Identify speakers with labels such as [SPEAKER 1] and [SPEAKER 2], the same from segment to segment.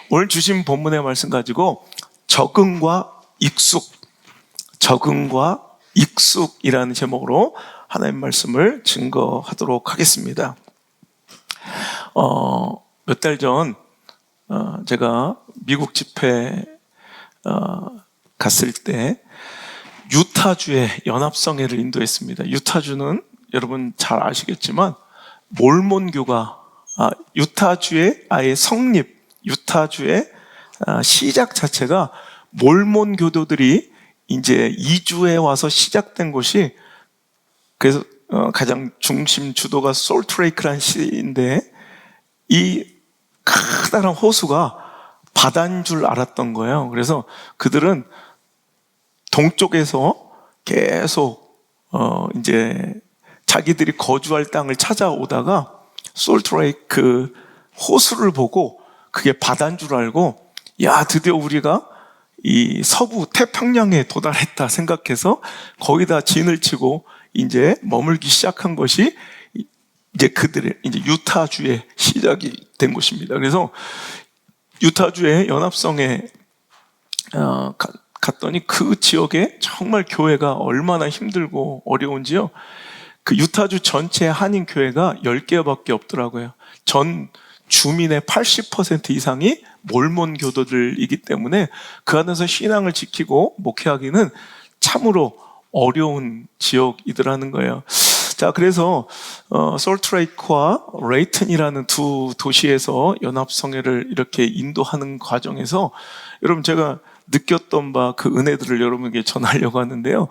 [SPEAKER 1] 오늘 주신 본문의 말씀 가지고 적응과 익숙이라는 제목으로 하나님 말씀을 증거하도록 하겠습니다. 몇 달 전 제가 미국 집회 갔을 때 유타주의 연합성회를 인도했습니다. 유타주는 여러분 잘 아시겠지만 몰몬교가 유타주의 아예 성립, 유타주의 시작 자체가 몰몬 교도들이 이제 이주해 와서 시작된 곳이, 그래서 가장 중심 주도가 솔트레이크라는 시인데, 이 커다란 호수가 바다인 줄 알았던 거예요. 그래서 그들은 동쪽에서 계속 이제 자기들이 거주할 땅을 찾아오다가 솔트레이크 호수를 보고 그게 바다인 줄 알고, 야, 드디어 우리가 이 서부 태평양에 도달했다 생각해서 거기다 진을 치고 이제 머물기 시작한 것이 이제 그들의 이제 유타주의 시작이 된 곳입니다. 그래서 유타주의 연합성에 갔더니 그 지역에 정말 교회가 얼마나 힘들고 어려운지요. 그 유타주 전체 한인 교회가 10개밖에 없더라고요. 전 주민의 80% 이상이 몰몬 교도들이기 때문에 그 안에서 신앙을 지키고 목회하기는 참으로 어려운 지역이더라는 거예요. 자, 그래서 솔트레이크와 레이튼이라는 두 도시에서 연합성회를 이렇게 인도하는 과정에서 여러분 제가 느꼈던 바 그 은혜들을 여러분에게 전하려고 하는데요.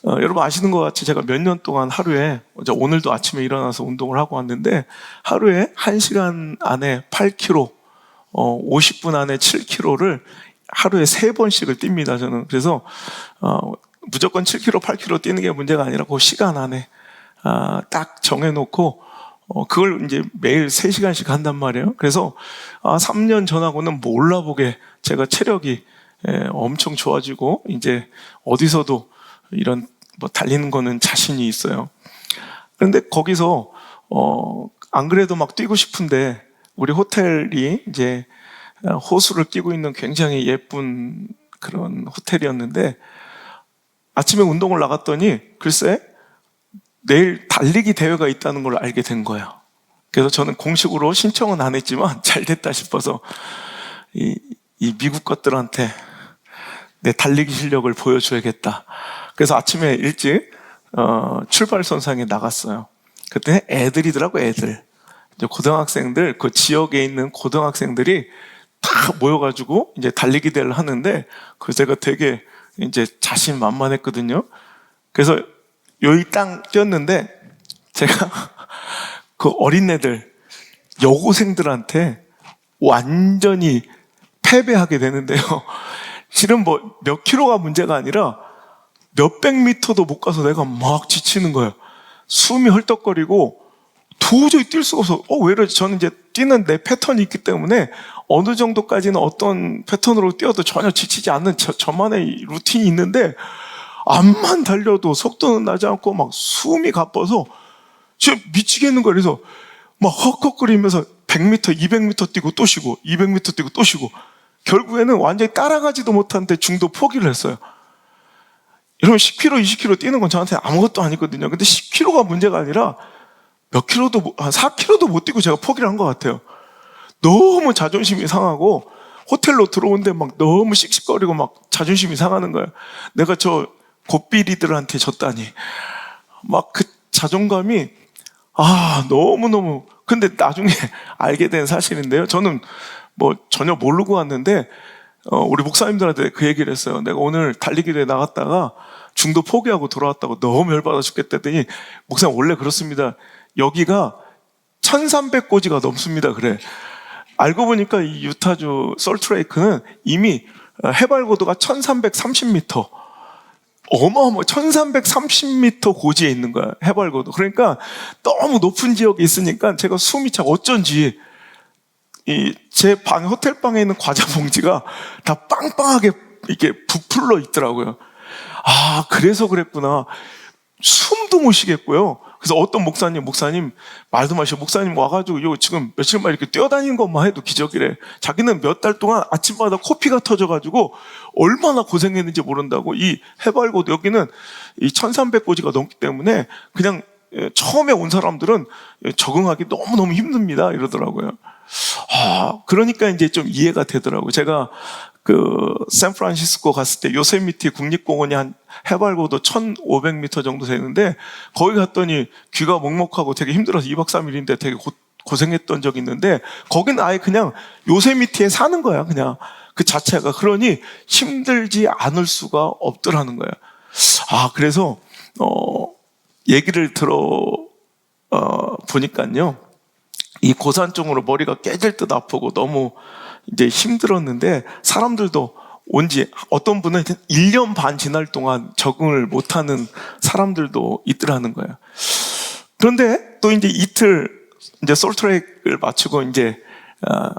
[SPEAKER 1] 여러분 아시는 것 같이 제가 몇 년 동안 하루에, 오늘도 아침에 일어나서 운동을 하고 왔는데 하루에 1시간 안에 8km, 50분 안에 7km를 하루에 3번씩을 뜁니다, 저는. 그래서 무조건 7km, 8km 뛰는 게 문제가 아니라 그 시간 안에 딱 정해놓고 그걸 이제 매일 3시간씩 한단 말이에요. 그래서 3년 전하고는 몰라보게 제가 체력이 엄청 좋아지고 이제 어디서도 이런 뭐 달리는 거는 자신이 있어요. 그런데 거기서 안 그래도 막 뛰고 싶은데 우리 호텔이 이제 호수를 끼고 있는 굉장히 예쁜 그런 호텔이었는데 아침에 운동을 나갔더니 글쎄 내일 달리기 대회가 있다는 걸 알게 된 거예요. 그래서 저는 공식으로 신청은 안 했지만 잘 됐다 싶어서 이 미국 것들한테 내 달리기 실력을 보여줘야겠다. 그래서 아침에 일찍 출발선상에 나갔어요. 그때 애들이더라고, 애들. 이제 고등학생들, 그 지역에 있는 고등학생들이 다 모여가지고 이제 달리기 대회를 하는데, 그래서 제가 되게 이제 자신만만했거든요. 그래서 여기 땅 뛰었는데, 제가 그 어린애들, 여고생들한테 완전히 패배하게 되는데요. 실은 뭐 몇 킬로가 문제가 아니라 몇백 미터도 못 가서 내가 막 지치는 거예요. 숨이 헐떡거리고 도저히 뛸 수가 없어. 왜 이러지? 저는 이제 뛰는 내 패턴이 있기 때문에 어느 정도까지는 어떤 패턴으로 뛰어도 전혀 지치지 않는 저만의 루틴이 있는데 암만 달려도 속도는 나지 않고 막 숨이 가빠서 진짜 미치겠는 거예요. 그래서 막 헉헉거리면서 100m, 200m 뛰고 또 쉬고 200m 뛰고 또 쉬고 결국에는 완전히 따라가지도 못하는데 중도 포기를 했어요. 여러분 10km, 20km 뛰는 건 저한테 아무것도 아니거든요. 근데 10km가 문제가 아니라 몇 킬로도, 한 4km도 못 뛰고 제가 포기를 한 것 같아요. 너무 자존심이 상하고 호텔로 들어오는데 막 너무 씩씩거리고 막 자존심이 상하는 거예요. 내가 저 곱비리들한테 졌다니. 막 그 자존감이 너무너무. 근데 나중에 알게 된 사실인데요. 저는 뭐 전혀 모르고 왔는데 우리 목사님들한테 그 얘기를 했어요. 내가 오늘 달리기 대회 나갔다가 중도 포기하고 돌아왔다고 너무 열받아 죽겠다 했더니 목사님 원래 그렇습니다. 여기가 1300고지가 넘습니다. 그래. 알고 보니까 이 유타주 솔트레이크는 이미 해발고도가 1330m, 어마어마 1330m 고지에 있는 거야. 해발고도. 그러니까 너무 높은 지역에 있으니까 제가 숨이 차. 어쩐지 제 방, 호텔 방에 있는 과자 봉지가 다 빵빵하게 이렇게 부풀러 있더라고요. 그래서 그랬구나. 숨도 못 쉬겠고요. 그래서 어떤 목사님 말도 마시고 목사님 와가지고 요 지금 며칠만 이렇게 뛰어다니는 것만 해도 기적이래. 자기는 몇 달 동안 아침마다 코피가 터져가지고 얼마나 고생했는지 모른다고. 이 해발고도 여기는 이 1300고지가 넘기 때문에 그냥 처음에 온 사람들은 적응하기 너무너무 힘듭니다 이러더라고요. 그러니까 이제 좀 이해가 되더라고요. 제가 샌프란시스코 갔을 때 요세미티 국립공원이 한 해발고도 1500m 정도 되는데 거기 갔더니 귀가 먹먹하고 되게 힘들어서 2박 3일인데 되게 고생했던 적이 있는데 거기는 아예 그냥 요세미티에 사는 거야. 그냥 그 자체가. 그러니 힘들지 않을 수가 없더라는 거야. 그래서 얘기를 보니까요. 이 고산 쪽으로 머리가 깨질 듯 아프고 너무 이제 힘들었는데 사람들도 온지 어떤 분은 1년 반 지날 동안 적응을 못하는 사람들도 있더라는 거예요. 그런데 또 이제 이틀 이제 솔트레이크를 마치고 이제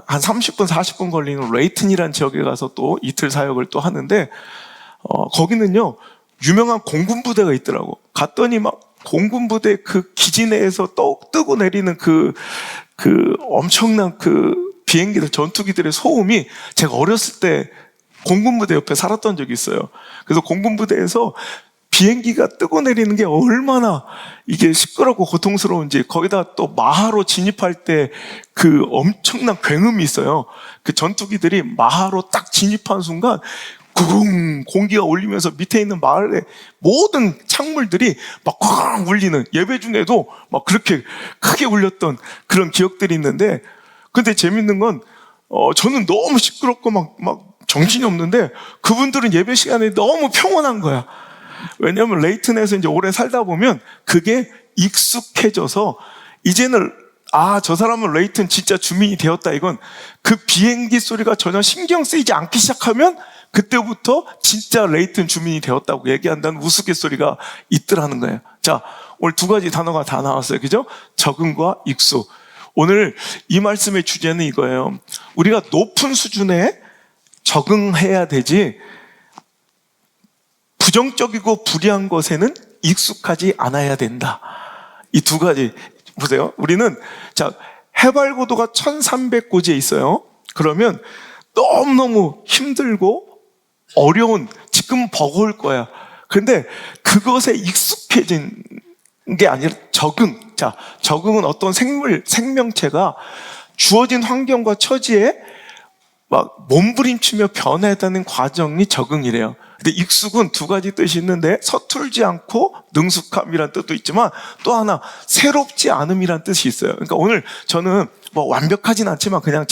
[SPEAKER 1] 한 30분 40분 걸리는 레이튼이라는 지역에 가서 또 이틀 사역을 또 하는데 거기는요 유명한 공군 부대가 있더라고. 갔더니 막 공군 부대 그 기지 내에서 뜨고 내리는 그 엄청난 비행기들, 전투기들의 소음이 제가 어렸을 때 공군부대 옆에 살았던 적이 있어요. 그래서 공군부대에서 비행기가 뜨고 내리는 게 얼마나 이게 시끄럽고 고통스러운지, 거기다 또 마하로 진입할 때 그 엄청난 굉음이 있어요. 그 전투기들이 마하로 딱 진입한 순간 구궁 공기가 울리면서 밑에 있는 마을의 모든 창물들이 막 쾅 울리는, 예배 중에도 막 그렇게 크게 울렸던 그런 기억들이 있는데, 근데 재밌는 건 저는 너무 시끄럽고 막 정신이 없는데 그분들은 예배 시간에 너무 평온한 거야. 왜냐하면 레이튼에서 이제 오래 살다 보면 그게 익숙해져서 이제는 저 사람은 레이튼 진짜 주민이 되었다. 이건 그 비행기 소리가 전혀 신경 쓰이지 않기 시작하면 그때부터 진짜 레이튼 주민이 되었다고 얘기한다는 우스갯소리가 있더라는 거예요. 자, 오늘 두 가지 단어가 다 나왔어요. 그죠? 적응과 익숙. 오늘 이 말씀의 주제는 이거예요. 우리가 높은 수준에 적응해야 되지 부정적이고 불의한 것에는 익숙하지 않아야 된다. 이 두 가지 보세요. 우리는 해발고도가 1300고지에 있어요. 그러면 너무너무 힘들고 어려운, 지금 버거울 거야. 그런데 그것에 익숙해진 게 아니라 적응은 어떤 생명체가 주어진 환경과 처지에 막 몸부림치며 변화했다는 과정이 적응이래요. 근데 익숙은 두 가지 뜻이 있는데 서툴지 않고 능숙함이란 뜻도 있지만 또 하나 새롭지 않음이란 뜻이 있어요. 그러니까 오늘 저는 완벽하진 않지만 그냥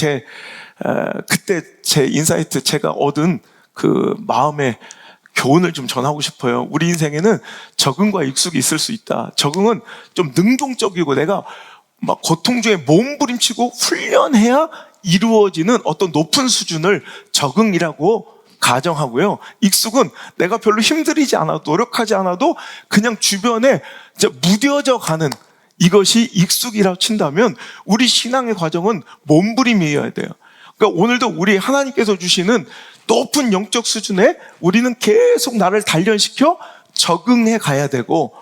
[SPEAKER 1] 그때 제 인사이트, 제가 얻은 그 마음의 교훈을 좀 전하고 싶어요. 우리 인생에는 적응과 익숙이 있을 수 있다. 적응은 좀 능동적이고 내가 막 고통 중에 몸부림치고 훈련해야 이루어지는 어떤 높은 수준을 적응이라고 가정하고요. 익숙은 내가 별로 힘들이지 않아도, 노력하지 않아도 그냥 주변에 무뎌져 가는, 이것이 익숙이라고 친다면 우리 신앙의 과정은 몸부림이어야 돼요. 그러니까 오늘도 우리 하나님께서 주시는 높은 영적 수준에 우리는 계속 나를 단련시켜 적응해 가야 되고,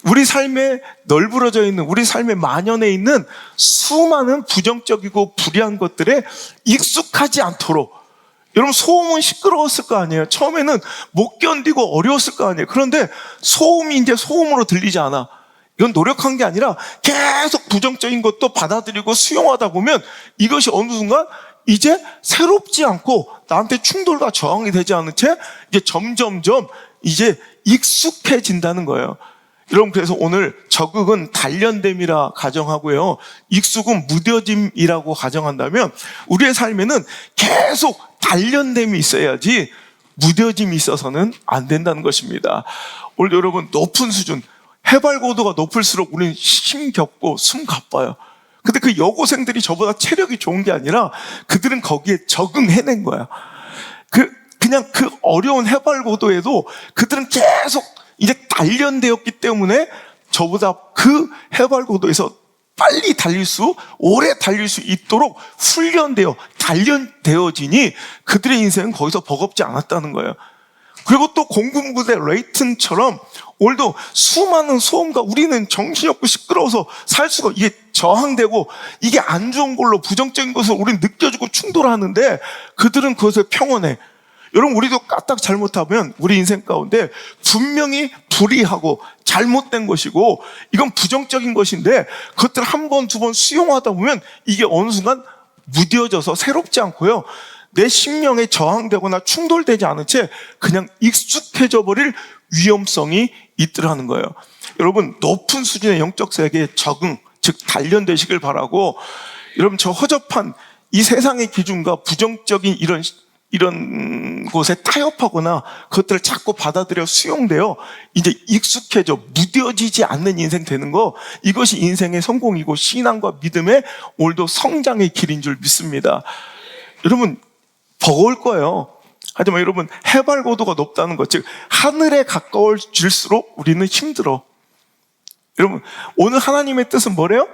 [SPEAKER 1] 우리 삶에 널브러져 있는, 우리 삶에 만연해 있는 수많은 부정적이고 불의한 것들에 익숙하지 않도록. 여러분, 소음은 시끄러웠을 거 아니에요. 처음에는 못 견디고 어려웠을 거 아니에요. 그런데 소음이 이제 소음으로 들리지 않아. 이건 노력한 게 아니라 계속 부정적인 것도 받아들이고 수용하다 보면 이것이 어느 순간 이제 새롭지 않고 나한테 충돌과 저항이 되지 않은 채 이제 점점점 이제 익숙해진다는 거예요. 여러분, 그래서 오늘 적응은 단련됨이라 가정하고요, 익숙은 무뎌짐이라고 가정한다면 우리의 삶에는 계속 단련됨이 있어야지 무뎌짐이 있어서는 안 된다는 것입니다. 오늘 여러분, 높은 수준, 해발고도가 높을수록 우리는 힘겹고 숨 가빠요. 근데 그 여고생들이 저보다 체력이 좋은 게 아니라 그들은 거기에 적응해낸 거야. 그냥 그 어려운 해발고도에도 그들은 계속 이제 단련되었기 때문에 저보다 그 해발고도에서 빨리 오래 달릴 수 있도록 단련되어지니 그들의 인생은 거기서 버겁지 않았다는 거예요. 그리고 또 공군부대 레이튼처럼 오늘도 수많은 소음과 우리는 정신이 없고 시끄러워서 살 수가, 이게 저항되고 이게 안 좋은 걸로 부정적인 것을 우리는 느껴지고 충돌하는데 그들은 그것에 평온해. 여러분, 우리도 까딱 잘못하면 우리 인생 가운데 분명히 불의하고 잘못된 것이고 이건 부정적인 것인데 그것들을 한 번, 두 번 수용하다 보면 이게 어느 순간 무뎌져서 새롭지 않고요, 내 심령에 저항되거나 충돌되지 않은 채 그냥 익숙해져 버릴 위험성이 있더라는 거예요. 여러분, 높은 수준의 영적 세계에 적응, 즉 단련되시길 바라고, 여러분, 저 허접한 이 세상의 기준과 부정적인 이런 곳에 타협하거나 그것들을 자꾸 받아들여 수용되어 이제 익숙해져 무뎌지지 않는 인생 되는 거, 이것이 인생의 성공이고 신앙과 믿음의 오늘도 성장의 길인 줄 믿습니다. 여러분, 버거울 거예요. 하지만 여러분, 해발 고도가 높다는 것, 즉 하늘에 가까워질수록 우리는 힘들어. 여러분, 오늘 하나님의 뜻은 뭐래요?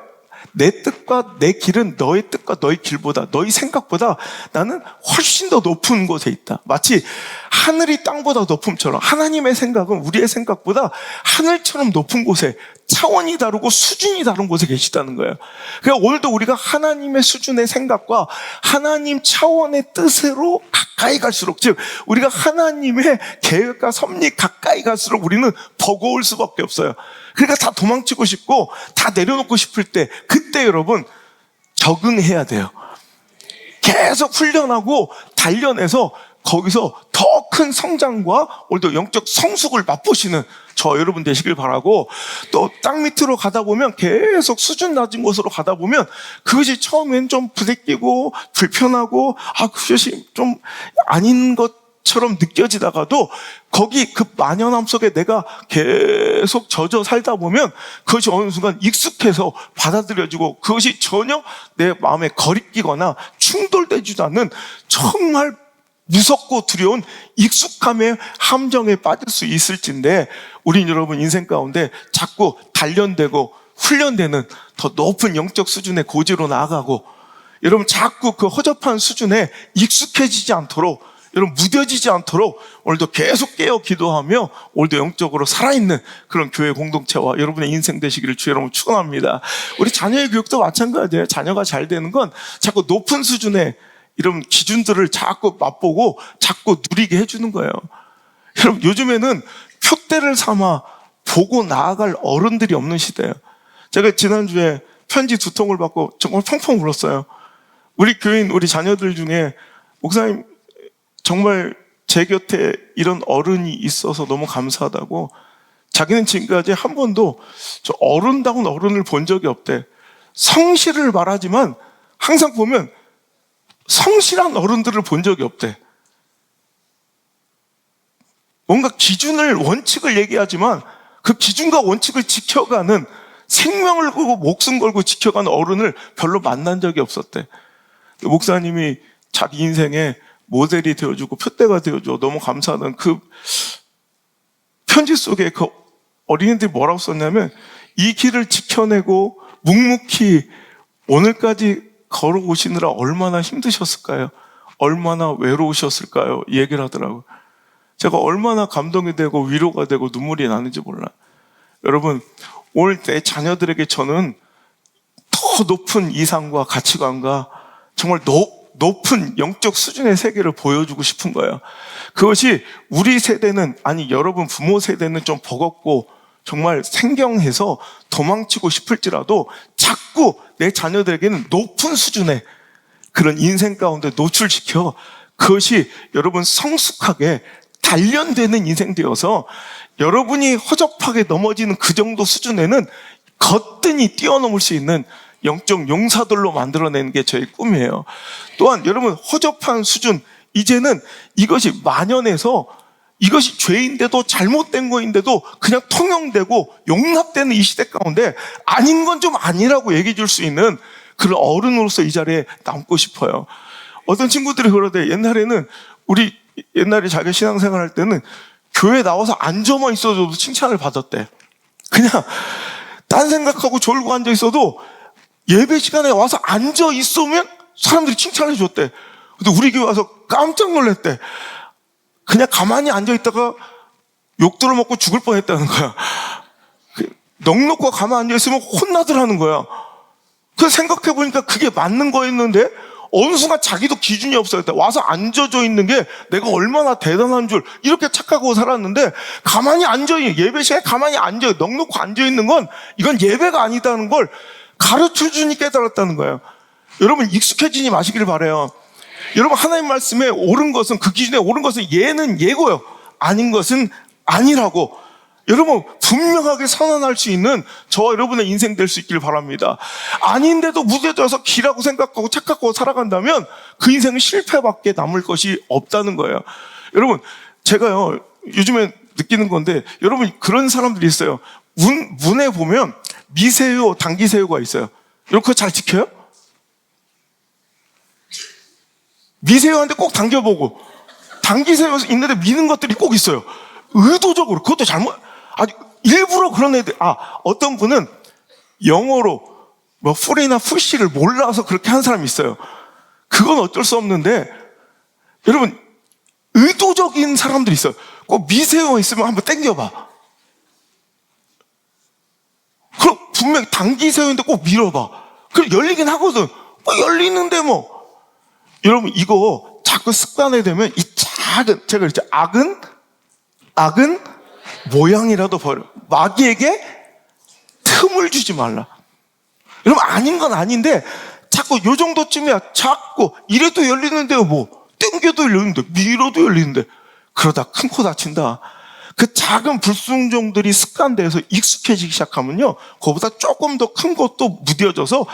[SPEAKER 1] 내 뜻과 내 길은 너의 뜻과 너의 길보다, 너의 생각보다 나는 훨씬 더 높은 곳에 있다. 마치 하늘이 땅보다 높음처럼 하나님의 생각은 우리의 생각보다 하늘처럼 높은 곳에, 차원이 다르고 수준이 다른 곳에 계시다는 거예요. 그러니까 오늘도 우리가 하나님의 수준의 생각과 하나님 차원의 뜻으로 가까이 갈수록, 즉 우리가 하나님의 계획과 섭리 가까이 갈수록 우리는 버거울 수밖에 없어요. 그러니까 다 도망치고 싶고 다 내려놓고 싶을 때, 그때 여러분 적응해야 돼요. 계속 훈련하고 단련해서 거기서 더 큰 성장과 오늘도 영적 성숙을 맛보시는 저 여러분 되시길 바라고, 또 땅 밑으로 가다 보면 계속 수준 낮은 곳으로 가다 보면 그것이 처음엔 좀 부대끼고 불편하고 그것이 좀 아닌 것처럼 느껴지다가도 거기 그 만연함 속에 내가 계속 젖어 살다 보면 그것이 어느 순간 익숙해서 받아들여지고 그것이 전혀 내 마음에 거리끼거나 충돌되지도 않는 정말 무섭고 두려운 익숙함의 함정에 빠질 수 있을진데, 우린 여러분 인생 가운데 자꾸 단련되고 훈련되는 더 높은 영적 수준의 고지로 나아가고, 여러분 자꾸 그 허접한 수준에 익숙해지지 않도록, 여러분 무뎌지지 않도록 오늘도 계속 깨어 기도하며 오늘도 영적으로 살아있는 그런 교회 공동체와 여러분의 인생 되시기를 주 여러분 축원합니다. 우리 자녀의 교육도 마찬가지예요. 자녀가 잘 되는 건 자꾸 높은 수준의 이런 기준들을 자꾸 맛보고 자꾸 누리게 해주는 거예요. 여러분, 요즘에는 표대를 삼아 보고 나아갈 어른들이 없는 시대예요. 제가 지난주에 편지 2통을 받고 정말 펑펑 울었어요. 우리 교인, 우리 자녀들 중에 목사님 정말 제 곁에 이런 어른이 있어서 너무 감사하다고, 자기는 지금까지 한 번도 저 어른다운 어른을 본 적이 없대. 성실을 말하지만 항상 보면 성실한 어른들을 본 적이 없대. 뭔가 기준을, 원칙을 얘기하지만 그 기준과 원칙을 지켜가는, 생명을 걸고 목숨 걸고 지켜가는 어른을 별로 만난 적이 없었대. 목사님이 자기 인생에 모델이 되어주고 표대가 되어줘 너무 감사하는 그 편지 속에 그 어린이들이 뭐라고 썼냐면, 이 길을 지켜내고 묵묵히 오늘까지 걸어오시느라 얼마나 힘드셨을까요? 얼마나 외로우셨을까요? 이 얘기를 하더라고요. 제가 얼마나 감동이 되고 위로가 되고 눈물이 나는지 몰라요. 여러분, 오늘 내 자녀들에게 저는 더 높은 이상과 가치관과 정말 높은 영적 수준의 세계를 보여주고 싶은 거예요. 그것이 우리 세대는, 아니 여러분 부모 세대는 좀 버겁고 정말 생경해서 도망치고 싶을지라도 자꾸 내 자녀들에게는 높은 수준의 그런 인생 가운데 노출시켜 그것이 여러분 성숙하게 단련되는 인생 되어서 여러분이 허접하게 넘어지는 그 정도 수준에는 거뜬히 뛰어넘을 수 있는 영적 용사들로 만들어내는 게 저의 꿈이에요. 또한 여러분, 허접한 수준, 이제는 이것이 만연해서 이것이 죄인데도 잘못된 거인데도 그냥 통용되고 용납되는 이 시대 가운데 아닌 건 좀 아니라고 얘기해 줄 수 있는 그런 어른으로서 이 자리에 남고 싶어요. 어떤 친구들이 그러대. 우리 옛날에 자기 신앙생활 할 때는 교회 나와서 앉아만 있어도 칭찬을 받았대. 그냥 딴 생각하고 졸고 앉아 있어도 예배 시간에 와서 앉아 있으면 사람들이 칭찬해 줬대. 근데 우리 교회 와서 깜짝 놀랐대. 그냥 가만히 앉아있다가 욕 들어먹고 죽을 뻔했다는 거야. 넉넉고 가만히 앉아있으면 혼나더라는 거야. 그래서 생각해보니까 그게 맞는 거였는데 어느 순간 자기도 기준이 없어요. 와서 앉아져 있는 게 내가 얼마나 대단한 줄 이렇게 착각하고 살았는데 가만히 앉아있는, 예배 시간에 가만히 앉아요. 넉넉고 앉아있는 건 이건 예배가 아니다는 걸 가르쳐주니 깨달았다는 거예요. 여러분 익숙해지니 마시길 바라요. 여러분 하나님 말씀에 옳은 것은, 그 기준에 옳은 것은 예는 예고요, 아닌 것은 아니라고 여러분 분명하게 선언할 수 있는 저와 여러분의 인생 될 수 있길 바랍니다. 아닌데도 무뎌져서 기라고 생각하고 착각하고 살아간다면 그 인생은 실패밖에 남을 것이 없다는 거예요. 여러분 제가요 요즘에 느끼는 건데, 여러분 그런 사람들이 있어요. 문에 보면 미새우, 당기새우가 있어요. 여러분 그거 잘 지켜요? 미새우한테 꼭 당겨보고, 당기새우 있는데 미는 것들이 꼭 있어요. 의도적으로. 그것도 잘못, 아주 일부러 그런 애들. 어떤 분은 영어로 뭐 풀이나 푸시를 몰라서 그렇게 한 사람이 있어요. 그건 어쩔 수 없는데, 여러분 의도적인 사람들이 있어요. 꼭 미새우 있으면 한번 당겨봐. 그럼 분명히 당기새우인데 꼭 밀어봐. 그럼 열리긴 하거든. 열리는데 뭐. 여러분 이거 자꾸 습관이 되면 이 작은, 제가 그랬죠, 악은 모양이라도 버려. 마귀에게 틈을 주지 말라. 여러분 아닌 건 아닌데 자꾸 요 정도쯤이야. 자꾸 이래도 열리는데요, 뭐 땡겨도 열리는데 밀어도 열리는데, 그러다 큰 코 다친다. 그 작은 불순종들이 습관돼서 익숙해지기 시작하면요, 그거보다 조금 더 큰 것도 무뎌져서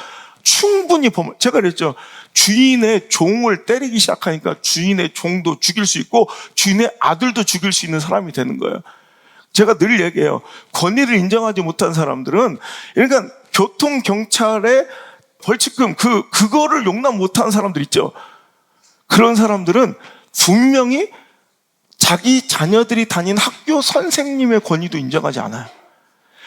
[SPEAKER 1] 충분히 제가 그랬죠, 주인의 종을 때리기 시작하니까 주인의 종도 죽일 수 있고 주인의 아들도 죽일 수 있는 사람이 되는 거예요. 제가 늘 얘기해요. 권위를 인정하지 못한 사람들은, 그러니까 교통경찰의 벌칙금 그거를 용납 못하는 사람들 있죠. 그런 사람들은 분명히 자기 자녀들이 다닌 학교 선생님의 권위도 인정하지 않아요.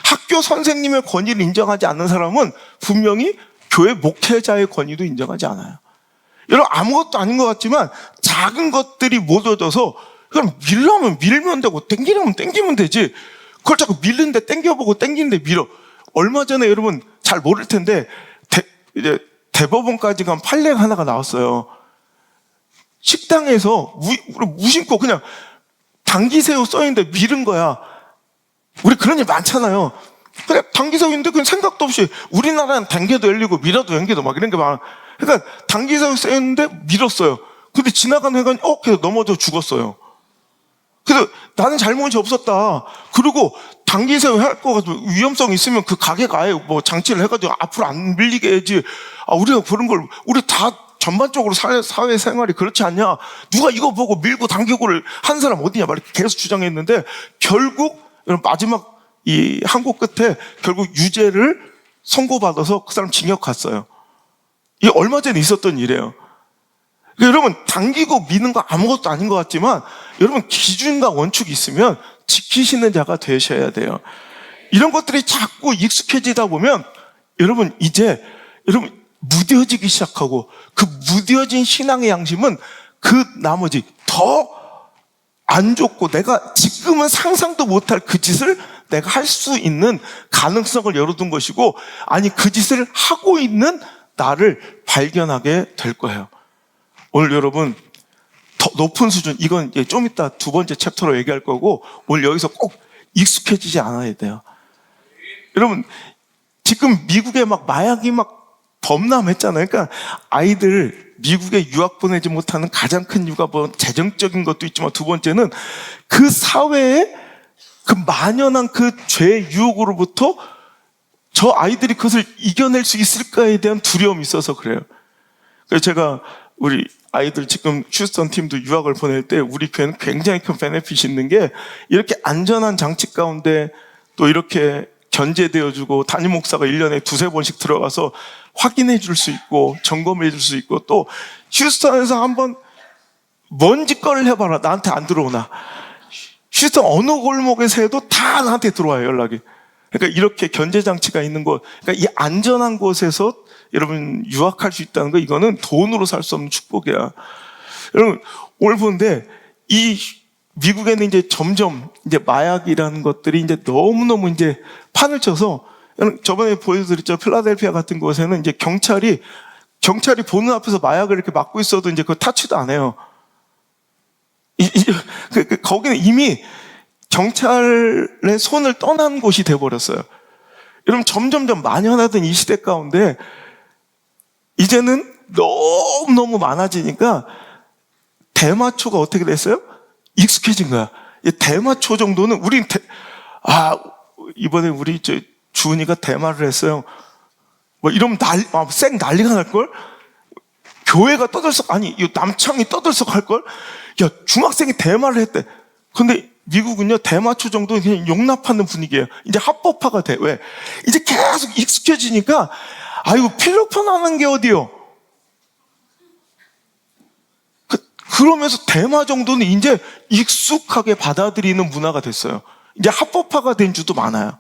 [SPEAKER 1] 학교 선생님의 권위를 인정하지 않는 사람은 분명히 교회 목회자의 권위도 인정하지 않아요. 여러분 아무것도 아닌 것 같지만 작은 것들이 모여져서, 그럼 밀려면 밀면 되고 땡기려면 땡기면 되지, 그걸 자꾸 밀는데 땡겨보고 땡기는데 밀어. 얼마 전에 여러분 잘 모를 텐데 이제 대법원까지 간 판례가 하나가 나왔어요. 식당에서 무심코 그냥 당기새우 써있는데 밀은 거야. 우리 그런 일 많잖아요. 그냥 당기새우인데 그냥 생각도 없이, 우리나라는 당겨도 열리고 밀어도 연기도 막 이런 게 많아. 그러니까 당기새우 쓰였는데 밀었어요. 근데 지나가는 애가 그래서 넘어져 죽었어요. 그래서 나는 잘못이 없었다. 그리고 당기새우 할 거 가지고 위험성 있으면 그 가게가 아예 뭐 장치를 해가지고 앞으로 안 밀리게 해야지. 우리가 그런 걸, 우리 다 전반적으로 사회 생활이 그렇지 않냐. 누가 이거 보고 밀고 당기고를 한 사람 어디냐 막 이렇게 계속 주장했는데, 결국 마지막 이 항고 끝에 결국 유죄를 선고받아서 그 사람 징역 갔어요. 이게 얼마 전에 있었던 일이에요. 그러니까 여러분 당기고 미는 거 아무것도 아닌 것 같지만, 여러분 기준과 원칙이 있으면 지키시는 자가 되셔야 돼요. 이런 것들이 자꾸 익숙해지다 보면 여러분 이제 무뎌지기 시작하고, 그 무뎌진 신앙의 양심은 그 나머지 더 안 좋고 내가 지금은 상상도 못할 그 짓을 내가 할 수 있는 가능성을 열어둔 것이고, 아니 그 짓을 하고 있는 나를 발견하게 될 거예요. 오늘 여러분 더 높은 수준, 이건 좀 이따 두 번째 챕터로 얘기할 거고, 오늘 여기서 꼭 익숙해지지 않아야 돼요. 여러분 지금 미국에 막 마약이 막 범람했잖아요. 그러니까 아이들 미국에 유학 보내지 못하는 가장 큰 이유가 뭐 재정적인 것도 있지만, 두 번째는 그 사회에 그 만연한 그 죄의 유혹으로부터 저 아이들이 그것을 이겨낼 수 있을까에 대한 두려움이 있어서 그래요. 그래서 제가 우리 아이들 지금 휴스턴 팀도 유학을 보낼 때 우리 교회는 굉장히 큰 베네핏이 있는 게, 이렇게 안전한 장치 가운데 또 이렇게 견제되어주고, 담임 목사가 1년에 두세 번씩 들어가서 확인해 줄 수 있고 점검해 줄 수 있고, 또 휴스턴에서 한번 먼지거리를 해봐라, 나한테 안 들어오나. 휴스턴 어느 골목에서 해도 다 나한테 들어와요, 연락이. 그러니까 이렇게 견제장치가 있는 곳, 그러니까 이 안전한 곳에서 여러분 유학할 수 있다는 거, 이거는 돈으로 살 수 없는 축복이야. 여러분 오늘 보는데 이 미국에는 이제 점점 이제 마약이라는 것들이 이제 너무너무 이제 판을 쳐서, 저번에 보여드렸죠. 필라델피아 같은 곳에는 이제 경찰이 보는 앞에서 마약을 이렇게 막고 있어도 이제 그거 타치도 안 해요. 거기는 이미 경찰의 손을 떠난 곳이 돼버렸어요. 여러분, 점점점 만연하던 이 시대 가운데 이제는 너무너무 많아지니까 대마초가 어떻게 됐어요? 익숙해진 거야. 대마초 정도는 우린 이번에 우리 주은이가 대마를 했어요. 뭐 이러면 쌩 난리가 날걸? 교회가 떠들썩, 아니, 이 남창이 떠들썩 할걸? 야, 중학생이 대마를 했대. 근데 미국은요, 대마초 정도는 그냥 용납하는 분위기예요. 이제 합법화가 돼. 왜? 이제 계속 익숙해지니까, 아이고, 필로폰 하는 게 어디요? 그러면서 대마 정도는 이제 익숙하게 받아들이는 문화가 됐어요. 이제 합법화가 된 주도 많아요.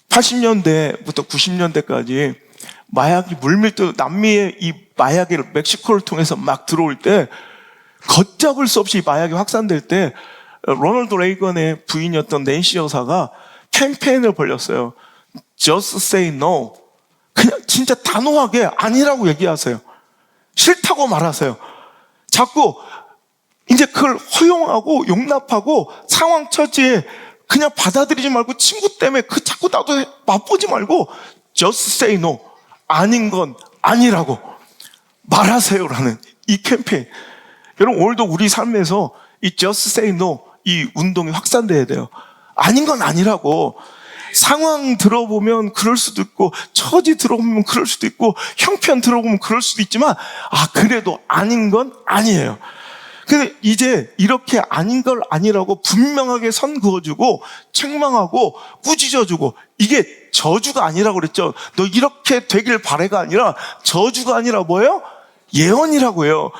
[SPEAKER 1] 80년대부터 90년대까지 마약이 물밀도, 남미의 이 마약이 멕시코를 통해서 막 들어올 때, 걷잡을 수 없이 마약이 확산될 때, 로널드 레이건의 부인이었던 낸시 여사가 캠페인을 벌였어요. Just say no. 그냥 진짜 단호하게 아니라고 얘기하세요. 싫다고 말하세요. 자꾸 이제 그걸 허용하고 용납하고 상황 처지에 그냥 받아들이지 말고, 친구 때문에 자꾸 나도 맛보지 말고 just say no. 아닌 건 아니라고 말하세요라는 이 캠페인. 여러분, 오늘도 우리 삶에서 이 just say no 이 운동이 확산돼야 돼요. 아닌 건 아니라고. 상황 들어보면 그럴 수도 있고, 처지 들어보면 그럴 수도 있고, 형편 들어보면 그럴 수도 있지만, 그래도 아닌 건 아니에요. 근데 이제 이렇게 아닌 걸 아니라고 분명하게 선 그어주고, 책망하고, 꾸짖어주고, 이게 저주가 아니라고 그랬죠. 너 이렇게 되길 바래가 아니라, 저주가 아니라 뭐예요? 예언이라고 해요.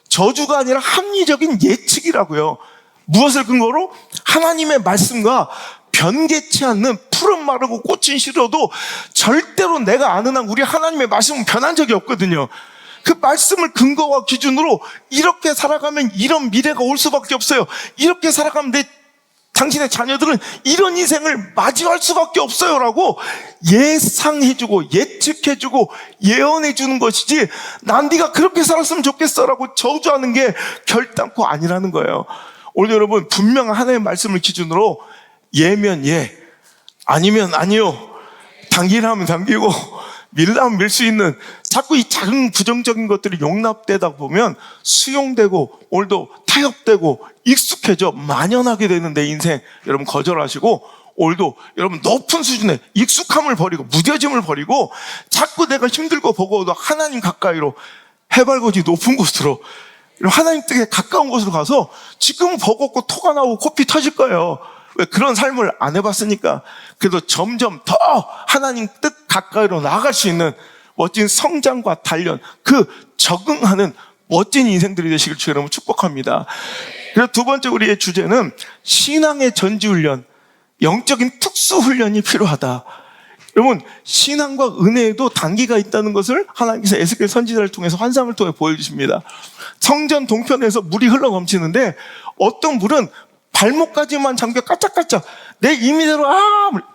[SPEAKER 1] 저주가 아니라 합리적인 예측이라고요. 무엇을 근거로? 하나님의 말씀과 변개치 않는 푸른 마르고 꽃은 시려도 절대로 내가 아는 한 우리 하나님의 말씀은 변한 적이 없거든요. 그 말씀을 근거와 기준으로 이렇게 살아가면 이런 미래가 올 수밖에 없어요. 이렇게 살아가면 당신의 자녀들은 이런 인생을 맞이할 수밖에 없어요라고 예상해주고 예측해주고 예언해주는 것이지, 난 네가 그렇게 살았으면 좋겠어라고 저주하는 게 결단코 아니라는 거예요. 오늘 여러분, 분명한 하나님의 말씀을 기준으로 예면 예, 아니면 아니요, 당기라면 당기고 밀라면 밀 수 있는, 자꾸 이 작은 부정적인 것들이 용납되다 보면 수용되고, 오늘도 타협되고 익숙해져 만연하게 되는 내 인생, 여러분 거절하시고, 오늘도 여러분 높은 수준의 익숙함을 버리고 무뎌짐을 버리고, 자꾸 내가 힘들고 버거워도 하나님 가까이로, 해발고지 높은 곳으로, 하나님 뜻에 가까운 곳으로 가서, 지금은 버겁고 토가 나오고 코피 터질 거예요. 왜? 그런 삶을 안 해봤으니까. 그래도 점점 더 하나님 뜻 가까이로 나아갈 수 있는 멋진 성장과 단련, 그 적응하는 멋진 인생들이 되시길 주의 이름으로 축복합니다. 그래서 두 번째 우리의 주제는 신앙의 전지훈련, 영적인 특수훈련이 필요하다. 여러분, 신앙과 은혜에도 단계가 있다는 것을 하나님께서 에스겔 선지자를 통해서 환상을 통해 보여주십니다. 성전 동편에서 물이 흘러 넘치는데, 어떤 물은 발목까지만 잠겨 까짝까짝, 내 임의대로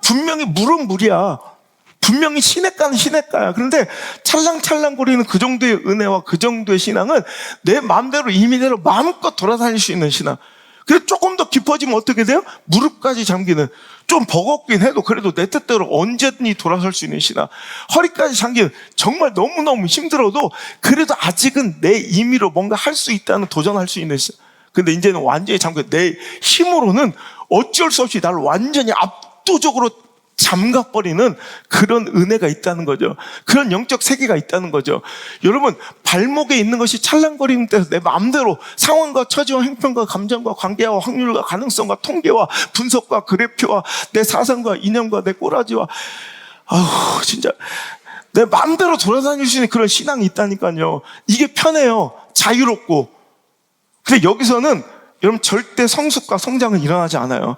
[SPEAKER 1] 분명히 물은 물이야. 분명히 시냇가는 시냇가야. 그런데 찰랑찰랑거리는 그 정도의 은혜와 그 정도의 신앙은 내 마음대로 임의대로 마음껏 돌아다닐 수 있는 신앙. 그래서 조금 더 깊어지면 어떻게 돼요? 무릎까지 잠기는, 좀 버겁긴 해도 그래도 내 뜻대로 언제든지 돌아설 수 있는 신앙. 허리까지 잠기는, 정말 너무너무 힘들어도 그래도 아직은 내 임의로 뭔가 할 수 있다는, 도전할 수 있는 신앙. 근데 이제는 완전히 잠겨, 내 힘으로는 어쩔 수 없이 나를 완전히 압도적으로 잠가버리는 그런 은혜가 있다는 거죠. 그런 영적 세계가 있다는 거죠. 여러분, 발목에 있는 것이 찰랑거리는 때서 내 마음대로 상황과 처지와 형편과 감정과 관계와 확률과 가능성과 통계와 분석과 그래프와 내 사상과 이념과 내 꼬라지와, 진짜 내 마음대로 돌아다닐 수 있는 그런 신앙이 있다니까요. 이게 편해요. 자유롭고. 근데 여기서는 여러분 절대 성숙과 성장은 일어나지 않아요.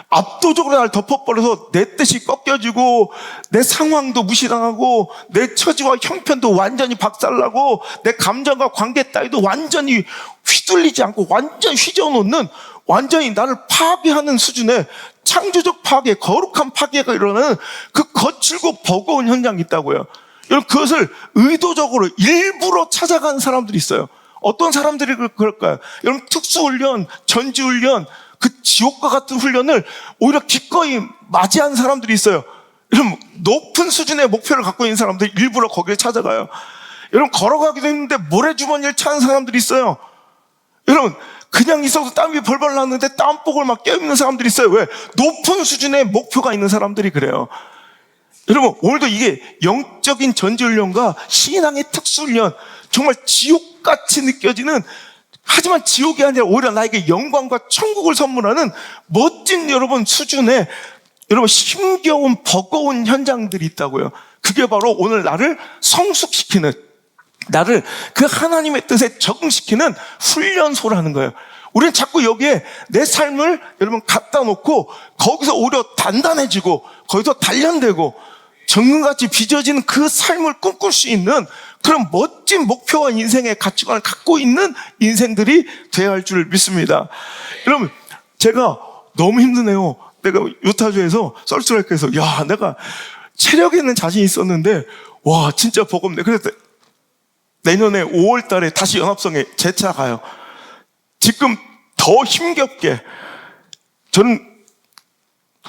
[SPEAKER 1] 압도적으로 날 덮어버려서 내 뜻이 꺾여지고 내 상황도 무시당하고 내 처지와 형편도 완전히 박살나고 내 감정과 관계 따위도 완전히 휘둘리지 않고 완전히 휘저어놓는, 완전히 나를 파괴하는 수준의 창조적 파괴, 거룩한 파괴가 일어나는 그 거칠고 버거운 현장이 있다고요. 여러분, 그것을 의도적으로 일부러 찾아가는 사람들이 있어요. 어떤 사람들이 그럴까요? 여러분, 특수훈련, 전지훈련, 그 지옥과 같은 훈련을 오히려 기꺼이 맞이하는 사람들이 있어요. 여러분, 높은 수준의 목표를 갖고 있는 사람들이 일부러 거기를 찾아가요. 여러분, 걸어가기도 했는데 모래주머니를 찾는 사람들이 있어요. 여러분, 그냥 있어도 땀이 벌벌 났는데 땀복을 막 껴입는 사람들이 있어요. 왜? 높은 수준의 목표가 있는 사람들이 그래요. 여러분, 오늘도 이게 영적인 전지훈련과 신앙의 특수훈련, 정말 지옥같이 느껴지는, 하지만 지옥이 아니라 오히려 나에게 영광과 천국을 선물하는 멋진 여러분 수준의, 여러분 힘겨운 버거운 현장들이 있다고요. 그게 바로 오늘 나를 성숙시키는, 나를 그 하나님의 뜻에 적응시키는 훈련소라는 거예요. 우리는 자꾸 여기에 내 삶을 여러분 갖다 놓고 거기서 오히려 단단해지고 거기서 단련되고 정금같이 빚어지는 그 삶을 꿈꿀 수 있는 그런 멋진 목표와 인생의 가치관을 갖고 있는 인생들이 되어야 할 줄 믿습니다. 여러분, 제가 너무 힘드네요. 내가 유타주에서 솔트레이크에서 내가 체력에 있는 자신이 있었는데 와 진짜 버겁네. 그래서 내년에 5월 달에 다시 연합성에 재차 가요. 지금 더 힘겹게 저는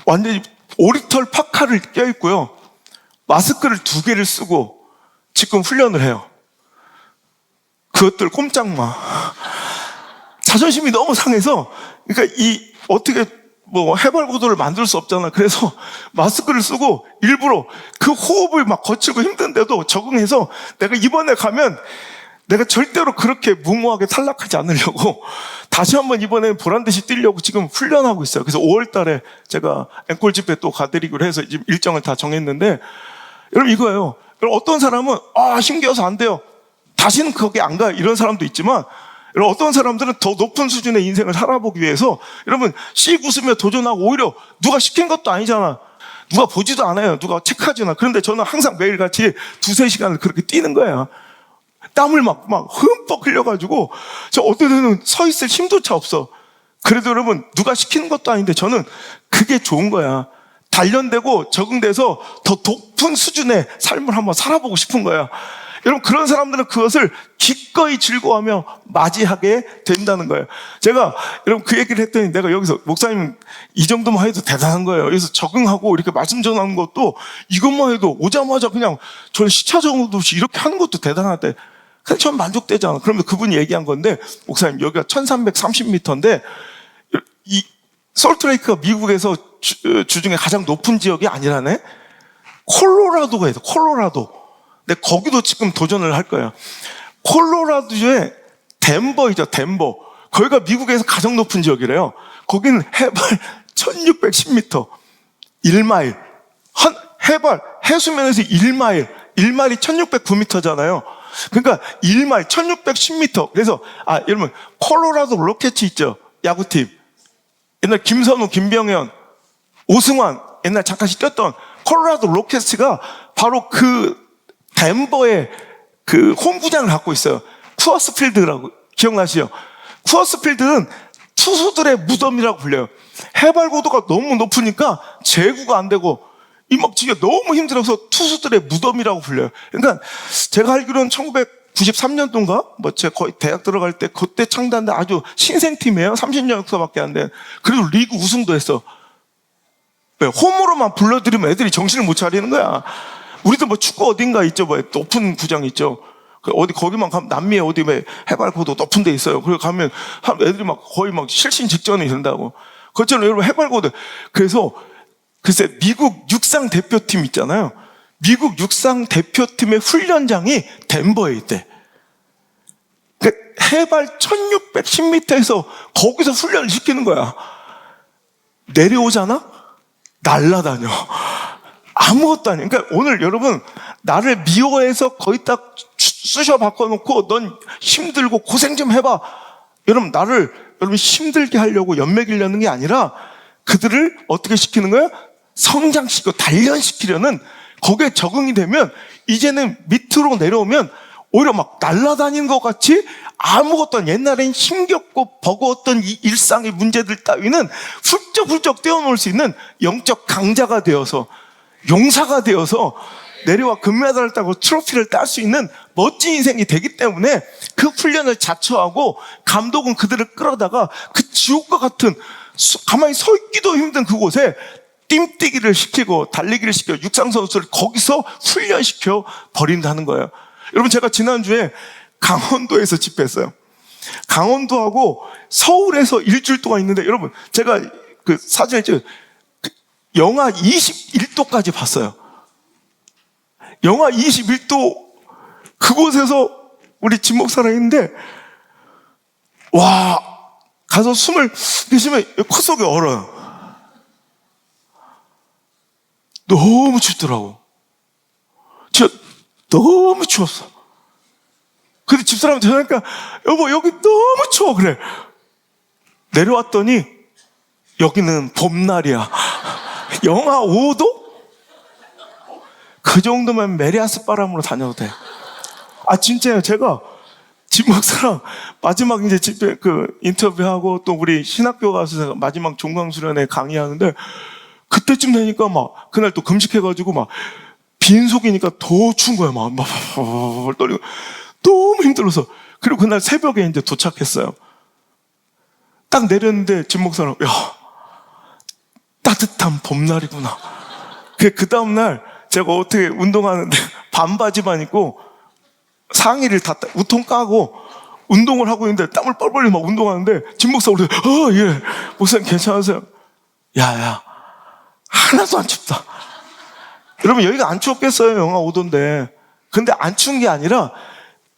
[SPEAKER 1] 완전히 오리털 파카를 껴입고요. 마스크를 2개를 쓰고 지금 훈련을 해요. 그것들 꼼짝마. 자존심이 너무 상해서, 그러니까 어떻게 해발고도를 만들 수 없잖아. 그래서 마스크를 쓰고 일부러 그 호흡을 막 거칠고 힘든데도 적응해서 내가 이번에 가면 내가 절대로 그렇게 무모하게 탈락하지 않으려고 다시 한번 이번에 보란듯이 뛰려고 지금 훈련하고 있어요. 그래서 5월 달에 제가 앵콜 집회 또 가드리기로 해서 지금 일정을 다 정했는데, 여러분 이거예요. 여러분, 어떤 사람은 힘겨워서 안 돼요. 다시는 거기 안 가. 이런 사람도 있지만, 여러분 어떤 사람들은 더 높은 수준의 인생을 살아보기 위해서 여러분 씩 웃으며 도전하고, 오히려 누가 시킨 것도 아니잖아. 누가 보지도 않아요. 누가 체크하지 않아. 그런데 저는 항상 매일같이 2-3시간을 그렇게 뛰는 거예요. 땀을 막 흠뻑 흘려가지고 저 어떤 데는 서 있을 힘조차 없어. 그래도 여러분 누가 시키는 것도 아닌데 저는 그게 좋은 거야. 단련되고 적응돼서 더 높은 수준의 삶을 한번 살아보고 싶은 거야. 여러분 그런 사람들은 그것을 기꺼이 즐거워하며 맞이하게 된다는 거예요. 제가 여러분 그 얘기를 했더니 내가 여기서 목사님 이 정도만 해도 대단한 거예요. 여기서 적응하고 이렇게 말씀 전하는 것도 이것만 해도 오자마자 그냥 저는 시차 정도 없이 이렇게 하는 것도 대단하대. 근데 전 만족되잖아. 그러면 그분이 얘기한 건데, 목사님 여기가 1330m인데 이 솔트레이크가 미국에서 주중에 가장 높은 지역이 아니라네. 콜로라도가 있어. 콜로라도. 근데 거기도 지금 도전을 할 거예요. 콜로라도주의 덴버이죠. 덴버. 거기가 미국에서 가장 높은 지역이래요. 거기는 해발 1610m 1마일. 해발 해수면에서 1마일 1609m잖아요. 그러니까 1마일 1610m. 그래서 여러분 콜로라도 로켓츠 있죠. 야구팀. 옛날 김선우, 김병현, 오승환 옛날 잠깐씩 뛰었던 콜로라도 로켓츠가 바로 그 덴버의 그 홈구장을 갖고 있어요. 쿠어스 필드라고 기억나시죠? 쿠어스 필드는 투수들의 무덤이라고 불려요. 해발 고도가 너무 높으니까 제구가 안 되고 이막지가 너무 힘들어서 투수들의 무덤이라고 불려요. 그러니까 제가 알기로는 1993년도인가? 제가 거의 대학 들어갈 때 그때 창단된 아주 신생팀이에요. 30년 역사밖에 안 돼. 그래도 리그 우승도 했어. 왜? 홈으로만 불러들이면 애들이 정신을 못 차리는 거야. 우리도 축구 어딘가 있죠. 높은 구장 있죠. 거기만 가면 남미에 어디 해발 고도 높은 데 있어요. 그리고 가면 애들이 거의 실신 직전이 된다고. 그렇잖아요. 여러분 해발 고도. 그래서 글쎄 미국 육상 대표팀 있잖아요. 미국 육상 대표팀의 훈련장이 덴버에 있대. 그러니까 해발 1610m에서 거기서 훈련을 시키는 거야. 내려오잖아? 날아다녀. 아무것도 아니야. 그러니까 오늘 여러분 나를 미워해서 거의 딱 쑤셔 바꿔놓고 넌 힘들고 고생 좀 해봐. 여러분 나를 힘들게 하려고 연맥이려는 게 아니라 그들을 어떻게 시키는 거예요? 성장시키고 단련시키려는, 거기에 적응이 되면 이제는 밑으로 내려오면 오히려 막 날아다니는 것 같이 아무것도 아닌, 옛날엔 힘겹고 버거웠던 이 일상의 문제들 따위는 훌쩍훌쩍 떼어놓을 수 있는 영적 강자가 되어서, 용사가 되어서 내려와 금메달을 따고 트로피를 딸 수 있는 멋진 인생이 되기 때문에, 그 훈련을 자처하고 감독은 그들을 끌어다가 그 지옥과 같은 가만히 서 있기도 힘든 그곳에 띵뛰기를 시키고 달리기를 시켜 육상 선수를 거기서 훈련시켜 버린다는 거예요. 여러분, 제가 지난주에 강원도에서 집회했어요. 강원도하고 서울에서 일주일 동안 있는데, 여러분, 제가 그 사진을 찍어 영하 21도까지 봤어요. 영하 21도 그곳에서 우리 진 목사랑 있는데, 와, 가서 숨을 내쉬면 콧속이 얼어요. 너무 춥더라고. 진짜 너무 추웠어. 근데 집사람한테 전화하니까, 여보, 여기 너무 추워. 그래. 내려왔더니 여기는 봄날이야. 영하 5도? 그 정도면 메리아스 바람으로 다녀도 돼. 아, 진짜요. 제가 진 목사랑 마지막 이제 집회 그 인터뷰하고, 또 우리 신학교 가서 마지막 종강수련회 강의하는데, 그때쯤 되니까 막 그날 또 금식해가지고 막 빈속이니까 더 추운 거야. 막 떨리고 너무 힘들어서. 그리고 그날 새벽에 이제 도착했어요. 딱 내렸는데 진 목사랑, 야, 따뜻한 봄날이구나. 그 다음날 제가 어떻게 운동하는데 반바지만 입고 상의를 다 우통 까고 운동을 하고 있는데, 땀을 뻘뻘 막 운동하는데 진 목사 오래, 예, 목사님 괜찮으세요? 야, 하나도 안 춥다. 여러분, 여기가 안 추웠겠어요? 영하 5도인데. 근데 안 추운 게 아니라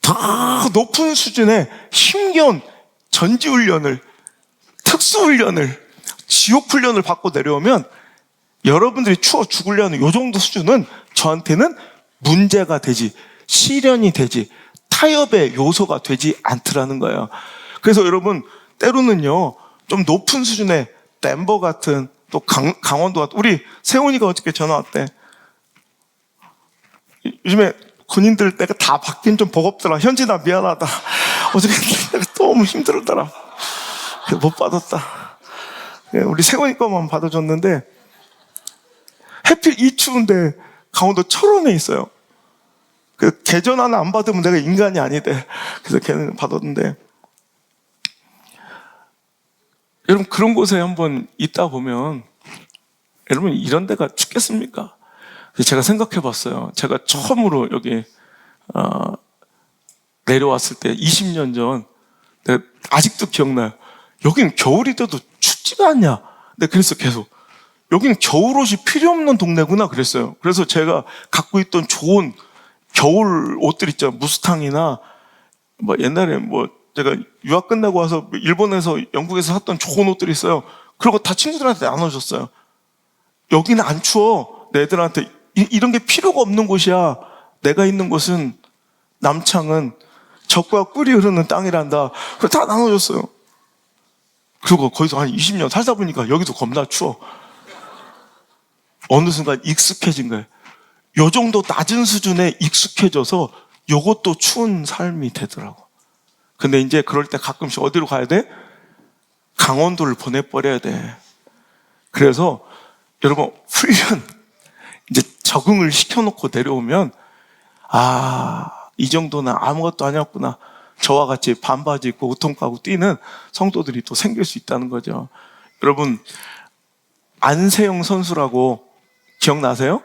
[SPEAKER 1] 더 높은 수준의 힘겨운 전지훈련을, 특수훈련을, 지옥훈련을 받고 내려오면, 여러분들이 추워 죽으려는 이 정도 수준은 저한테는 문제가 되지, 시련이 되지, 타협의 요소가 되지 않더라는 거예요. 그래서 여러분, 때로는요, 좀 높은 수준의 덴버 같은, 또 강원도 같은, 우리 세훈이가 어저께 전화 왔대. 요즘에 군인들 내가 다 받긴 좀 버겁더라. 현진아, 미안하다. 어저께 내가 너무 힘들었더라. 못 받았다. 우리 세훈이 거만 받아줬는데, 해필 이 추운데 강원도 철원에 있어요. 그 계전 하나 안 받으면 내가 인간이 아니대. 그래서 걔는 받았는데, 여러분, 그런 곳에 한번 있다 보면, 여러분, 이런 데가 춥겠습니까? 제가 생각해 봤어요. 제가 처음으로 여기 내려왔을 때 20년 전, 내가 아직도 기억나요. 여긴 겨울이 돼도 춥지가 않냐. 근데 그래서 계속 여기는 겨울옷이 필요 없는 동네구나 그랬어요. 그래서 제가 갖고 있던 좋은 겨울 옷들 있죠. 무스탕이나 뭐 옛날에 뭐 제가 유학 끝나고 와서 일본에서 영국에서 샀던 좋은 옷들이 있어요. 그리고 다 친구들한테 나눠줬어요. 여기는 안 추워. 내 애들한테 이런 게 필요가 없는 곳이야. 내가 있는 곳은, 남창은 젖과 꿀이 흐르는 땅이란다. 그래서 다 나눠줬어요. 그리고 거기서 한 20년 살다 보니까 여기도 겁나 추워. 어느 순간 익숙해진 거예요. 요 정도 낮은 수준에 익숙해져서 요것도 추운 삶이 되더라고. 근데 이제 그럴 때 가끔씩 어디로 가야 돼? 강원도를 보내버려야 돼. 그래서 여러분, 훈련, 이제 적응을 시켜놓고 내려오면, 이 정도는 아무것도 아니었구나. 저와 같이 반바지 입고 우통 까고 뛰는 성도들이 또 생길 수 있다는 거죠. 여러분, 안세영 선수라고 기억나세요?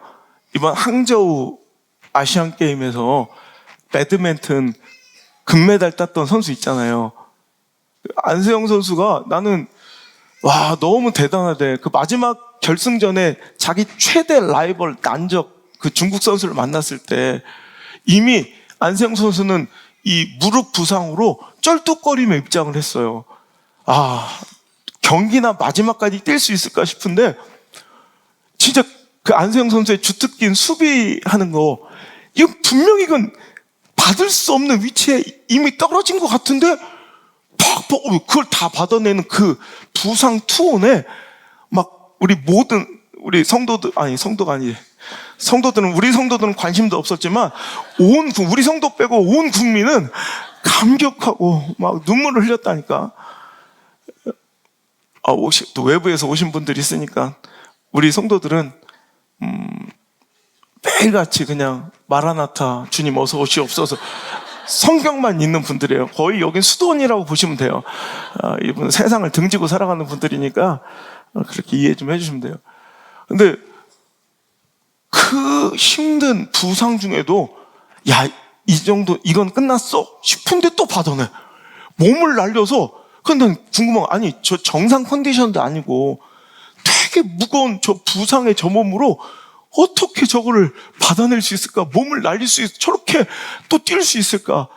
[SPEAKER 1] 이번 항저우 아시안 게임에서 배드민턴 금메달 땄던 선수 있잖아요. 안세영 선수가, 나는 와, 너무 대단하대. 그 마지막 결승전에 자기 최대 라이벌 난적 그 중국 선수를 만났을 때 이미 안세영 선수는 이 무릎 부상으로 쩔뚝거리며 입장을 했어요. 경기나 마지막까지 뛸 수 있을까 싶은데, 진짜 그 안세영 선수의 주특기인 수비하는 거, 이거 분명히 이건 받을 수 없는 위치에 이미 떨어진 것 같은데, 그걸 다 받아내는 그 부상 투혼에 막 우리 성도들, 아니, 성도가 아니지. 우리 성도들은 관심도 없었지만, 우리 성도 빼고 온 국민은 감격하고 막 눈물을 흘렸다니까. 또 외부에서 오신 분들이 있으니까, 우리 성도들은, 매일같이 그냥, 마라나타, 주님 어서 오시옵소서. 성경만 읽는 분들이에요. 거의 여긴 수도원이라고 보시면 돼요. 이분 세상을 등지고 살아가는 분들이니까, 그렇게 이해 좀 해주시면 돼요. 근데 그 힘든 부상 중에도 야, 이건 끝났어 싶은데 또 받아내. 몸을 날려서. 근데 궁금한 거, 아니 저 정상 컨디션도 아니고 되게 무거운 저 부상의 저 몸으로 어떻게 저거를 받아낼 수 있을까? 몸을 날릴 수 저렇게 또 뛸 수 있을까?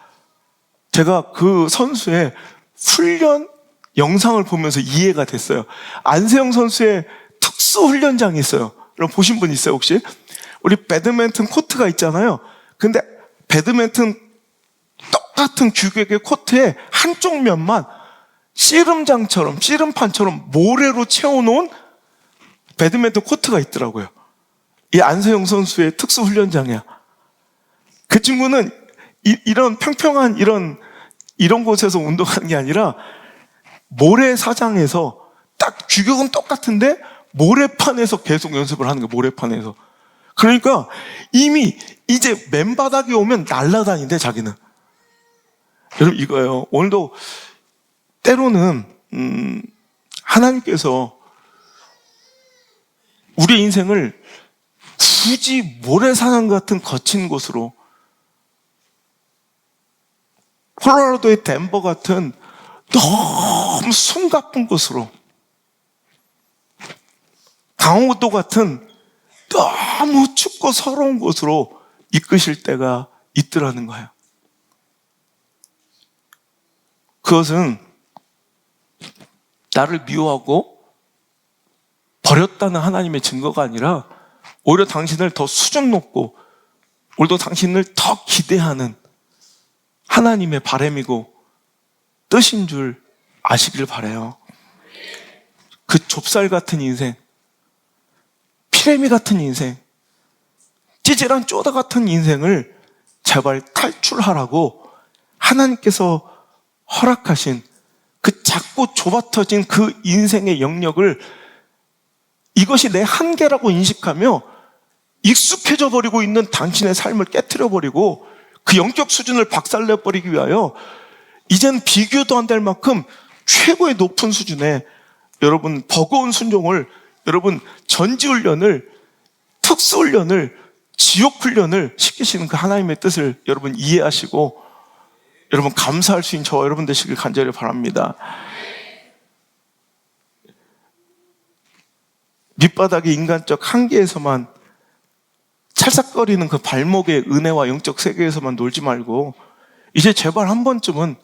[SPEAKER 1] 제가 그 선수의 훈련 영상을 보면서 이해가 됐어요. 안세영 선수의 특수 훈련장이 있어요. 여러분 보신 분 있어요 혹시? 우리 배드민턴 코트가 있잖아요. 근데 배드민턴 똑같은 규격의 코트에 한쪽 면만 씨름판처럼 모래로 채워놓은 배드민턴 코트가 있더라고요. 이 안세영 선수의 특수 훈련장이야. 그 친구는 이런 평평한 이런 곳에서 운동하는 게 아니라 모래사장에서 딱 규격은 똑같은데 모래판에서 계속 연습을 하는 거예요. 모래판에서. 그러니까 이미 이제 맨바닥에 오면 날아다닌대 자기는. 여러분 이거예요. 오늘도 때로는 하나님께서 우리 인생을 굳이 모래사장 같은 거친 곳으로, 콜로라도의 덴버 같은 너무 숨가쁜 곳으로, 강원도 같은 너무 춥고 서러운 곳으로 이끄실 때가 있더라는 거예요. 그것은 나를 미워하고 버렸다는 하나님의 증거가 아니라 오히려 당신을 더 수준 높고 오히려 당신을 더 기대하는 하나님의 바람이고 뜻인 줄 아시길 바라요. 그 좁쌀 같은 인생, 피레미 같은 인생, 찌질한 쪼다 같은 인생을 제발 탈출하라고 하나님께서 허락하신 그 작고 좁아터진 그 인생의 영역을 이것이 내 한계라고 인식하며 익숙해져 버리고 있는 당신의 삶을 깨트려 버리고 그 영적 수준을 박살내 버리기 위하여 이젠 비교도 안 될 만큼 최고의 높은 수준의 여러분 버거운 순종을, 여러분 전지훈련을, 특수훈련을, 지옥훈련을 시키시는 그 하나님의 뜻을 여러분 이해하시고 여러분 감사할 수 있는 저와 여러분 되시길 간절히 바랍니다. 밑바닥의 인간적 한계에서만 찰싹거리는 그 발목의 은혜와 영적 세계에서만 놀지 말고 이제 제발 한 번쯤은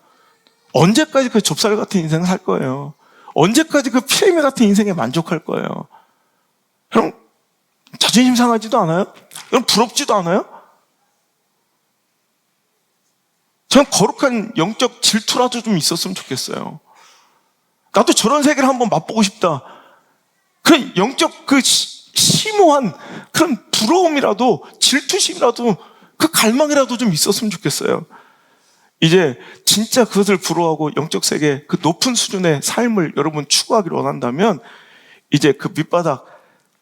[SPEAKER 1] 언제까지 그 좁쌀 같은 인생을 살 거예요? 언제까지 그 피레미 같은 인생에 만족할 거예요? 여러분 자존심 상하지도 않아요? 여러분 부럽지도 않아요? 전 거룩한 영적 질투라도 좀 있었으면 좋겠어요. 나도 저런 세계를 한번 맛보고 싶다. 그런 영적 그 심오한 그런 부러움이라도 질투심이라도 그 갈망이라도 좀 있었으면 좋겠어요. 이제 진짜 그것을 부러워하고 영적 세계 그 높은 수준의 삶을 여러분 추구하기를 원한다면 이제 그 밑바닥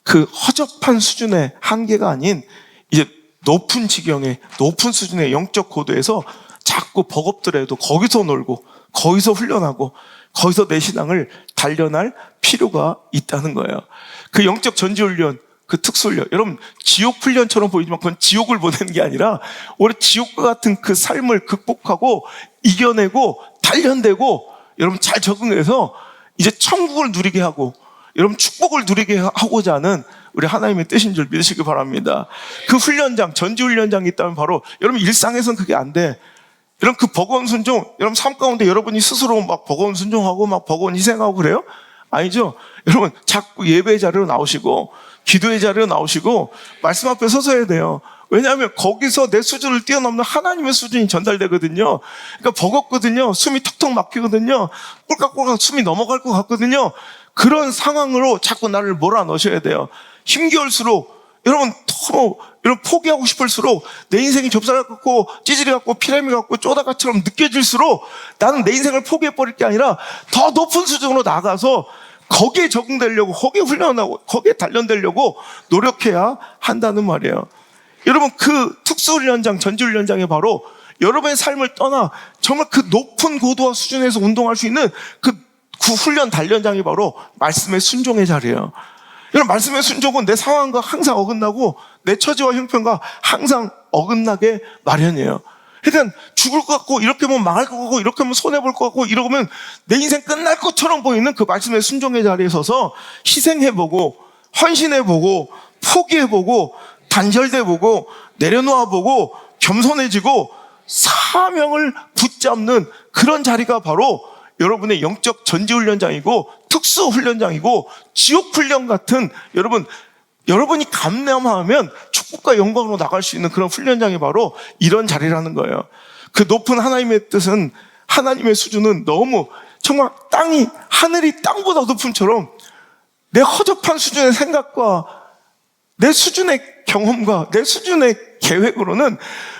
[SPEAKER 1] 그 허접한 수준의 한계가 아닌 이제 높은 지경의 높은 수준의 영적 고도에서 자꾸 버겁더라도 거기서 놀고 거기서 훈련하고 거기서 내 신앙을 단련할 필요가 있다는 거예요. 그 영적 전지훈련, 그 특수훈련, 여러분 지옥훈련처럼 보이지만 그건 지옥을 보내는 게 아니라 오히려 지옥과 같은 그 삶을 극복하고 이겨내고 단련되고 여러분 잘 적응해서 이제 천국을 누리게 하고 여러분 축복을 누리게 하고자 하는 우리 하나님의 뜻인 줄 믿으시기 바랍니다. 그 훈련장, 전지훈련장이 있다면 바로 여러분 일상에서는 그게 안 돼. 여러분 그 버거운 순종, 여러분 삶 가운데 여러분이 스스로 막 버거운 순종하고 막 버거운 희생하고 그래요? 아니죠. 여러분 자꾸 예배의 자리로 나오시고 기도의 자리로 나오시고 말씀 앞에 서서 해야 돼요. 왜냐하면 거기서 내 수준을 뛰어넘는 하나님의 수준이 전달되거든요. 그러니까 버겁거든요. 숨이 턱턱 막히거든요. 꼴깍꼴깍 숨이 넘어갈 것 같거든요. 그런 상황으로 자꾸 나를 몰아넣으셔야 돼요. 힘겨울수록 여러분 포기하고 싶을수록 내 인생이 좁쌀 같고 찌질이 같고 피라미 같고 쪼다가처럼 느껴질수록 나는 내 인생을 포기해버릴 게 아니라 더 높은 수준으로 나가서 거기에 적응되려고, 거기에 훈련하고, 거기에 단련되려고 노력해야 한다는 말이에요. 여러분, 그 특수훈련장, 전지훈련장이 바로 여러분의 삶을 떠나 정말 그 높은 고도와 수준에서 운동할 수 있는 그 훈련 단련장이 바로 말씀의 순종의 자리예요. 여러분, 말씀의 순종은 내 상황과 항상 어긋나고 내 처지와 형편과 항상 어긋나게 마련이에요. 그러니까 죽을 것 같고 이렇게 하면 망할 것 같고 이렇게 하면 손해볼 것 같고 이러면 내 인생 끝날 것처럼 보이는 그 말씀의 순종의 자리에 서서 희생해보고 헌신해보고 포기해보고 단절돼보고 내려놓아보고 겸손해지고 사명을 붙잡는 그런 자리가 바로 여러분의 영적 전지훈련장이고 특수훈련장이고 지옥훈련 같은 여러분이 감남하면 축복과 영광으로 나갈 수 있는 그런 훈련장이 바로 이런 자리라는 거예요. 그 높은 하나님의 뜻은, 하나님의 수준은 너무 정말 하늘이 땅보다 높음처럼 내 허접한 수준의 생각과 내 수준의 경험과 내 수준의 계획으로는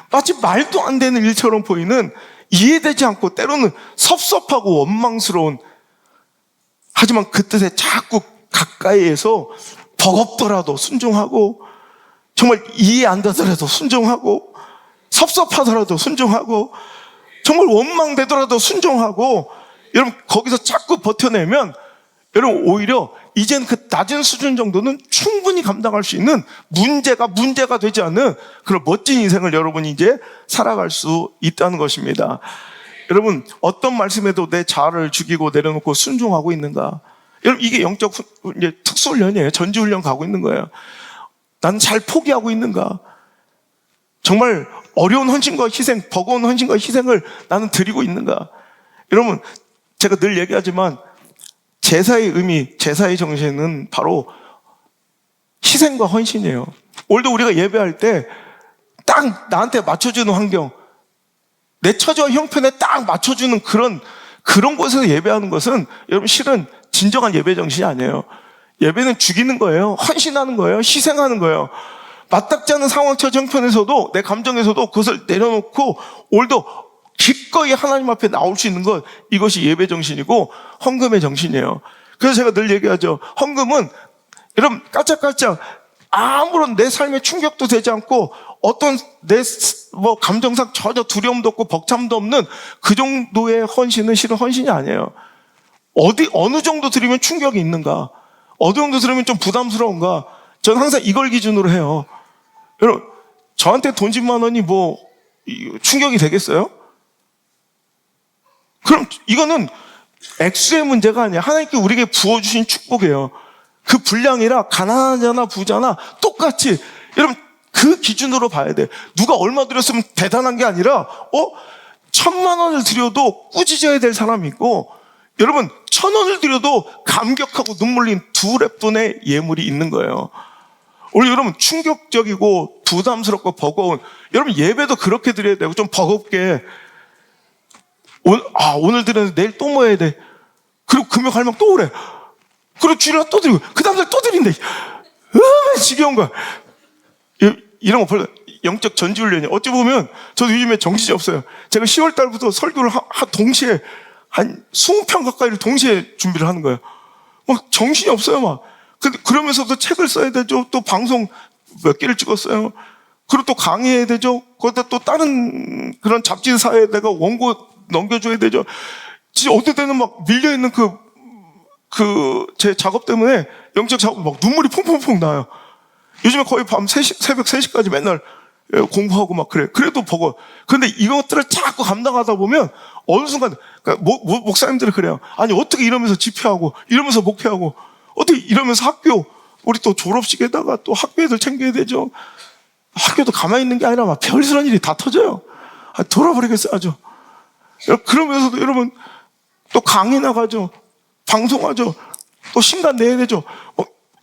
[SPEAKER 1] 마치 말도 안 되는 일처럼 보이는, 이해되지 않고 때로는 섭섭하고 원망스러운, 하지만 그 뜻에 자꾸 가까이에서 버겁더라도 순종하고, 정말 이해 안 되더라도 순종하고, 섭섭하더라도 순종하고, 정말 원망되더라도 순종하고, 여러분 거기서 자꾸 버텨내면 여러분 오히려 이제는 그 낮은 수준 정도는 충분히 감당할 수 있는 문제가 되지 않는 그런 멋진 인생을 여러분이 이제 살아갈 수 있다는 것입니다. 여러분, 어떤 말씀에도 내 자아를 죽이고 내려놓고 순종하고 있는가? 여러분, 이게 영적 특수훈련이에요. 전지훈련 가고 있는 거예요. 나는 잘 포기하고 있는가? 정말 어려운 헌신과 희생, 버거운 헌신과 희생을 나는 드리고 있는가? 여러분, 제가 늘 얘기하지만 제사의 의미, 제사의 정신은 바로 희생과 헌신이에요. 오늘도 우리가 예배할 때 딱 나한테 맞춰주는 환경, 내 처지와 형편에 딱 맞춰주는 그런 곳에서 예배하는 것은 여러분 실은 진정한 예배 정신이 아니에요. 예배는 죽이는 거예요. 헌신하는 거예요. 희생하는 거예요. 맞닥지 않은 상황, 처지, 형편에서도 내 감정에서도 그것을 내려놓고 오늘도 기꺼이 하나님 앞에 나올 수 있는 것, 이것이 예배 정신이고 헌금의 정신이에요. 그래서 제가 늘 얘기하죠. 헌금은 여러분 깔짝깔짝 아무런 내 삶에 충격도 되지 않고 어떤 내 감정상 전혀 두려움도 없고 벅참도 없는 그 정도의 헌신은 실은 헌신이 아니에요. 어느 정도 드리면 충격이 있는가? 어느 정도 들으면 좀 부담스러운가? 저는 항상 이걸 기준으로 해요. 여러분, 저한테 돈 10만 원이 충격이 되겠어요? 그럼 이거는 액수의 문제가 아니야. 하나님께 우리에게 부어주신 축복이에요. 그 분량이라 가난하잖아 부자나 똑같이 여러분 그 기준으로 봐야 돼. 누가 얼마 드렸으면 대단한 게 아니라 1,000만 원을 드려도 꾸짖어야 될 사람이 있고, 여러분 1,000원을 드려도 감격하고 눈물 흘린 두 랩돈의 예물이 있는 거예요. 우리 여러분 충격적이고 부담스럽고 버거운, 여러분 예배도 그렇게 드려야 되고 좀 버겁게 오늘 드렸는데 내일 또 뭐 해야 돼? 그리고 금요 갈망 또 오래. 그리고 주일날 또 드리고 그 다음날 또 드린대. 지겨운 거야. 이런 거 별로 영적 전지훈련이. 어찌 보면 저도 요즘에 정신이 없어요. 제가 10월 달부터 설교를 동시에 한 20편 가까이를 동시에 준비를 하는 거예요. 막 정신이 없어요, 막. 근데 그러면서도 책을 써야 되죠. 또 방송 몇 개를 찍었어요. 그리고 또 강의해야 되죠. 거기다 또 다른 그런 잡지사에 내가 원고 넘겨줘야 되죠. 진짜 어떨 때는 막 밀려있는 제 작업 때문에 영적 작업 막 눈물이 퐁퐁퐁 나요. 요즘에 거의 새벽 3시까지 맨날 공부하고 막 그래. 그래도 버거워. 그런데 이것들을 자꾸 감당하다 보면 어느 순간, 그러니까 목사님들이 그래요. 아니, 어떻게 이러면서 집회하고, 이러면서 목회하고, 어떻게 이러면서 학교, 우리 또 졸업식에다가 또 학교 애들 챙겨야 되죠. 학교도 가만히 있는 게 아니라 막 별스러운 일이 다 터져요. 돌아버리겠어요, 아주. 그러면서도 여러분, 또 강의 나가죠. 방송하죠. 또 신간 내야 되죠.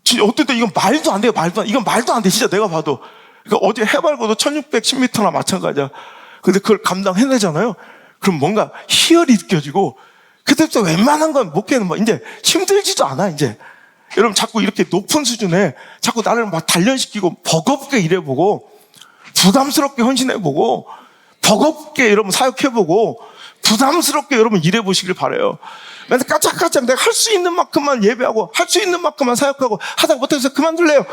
[SPEAKER 1] 진짜 어떨 때 이건 말도 안 돼요, 이건 말도 안 돼, 진짜 내가 봐도. 그러니까 어제 해발고도 1610m나 마찬가지야. 근데 그걸 감당해내잖아요. 그럼 뭔가 희열이 느껴지고, 그때부터 웬만한 건 목회는 뭐 이제 힘들지도 않아, 이제. 여러분 자꾸 이렇게 높은 수준에 자꾸 나를 막 단련시키고 버겁게 일해보고, 부담스럽게 헌신해보고, 버겁게 여러분 사역해보고, 부담스럽게 여러분 일해보시길 바라요. 맨날 까짝까짝 내가 할 수 있는 만큼만 예배하고, 할 수 있는 만큼만 사역하고, 하다 못해서 그만둘래요.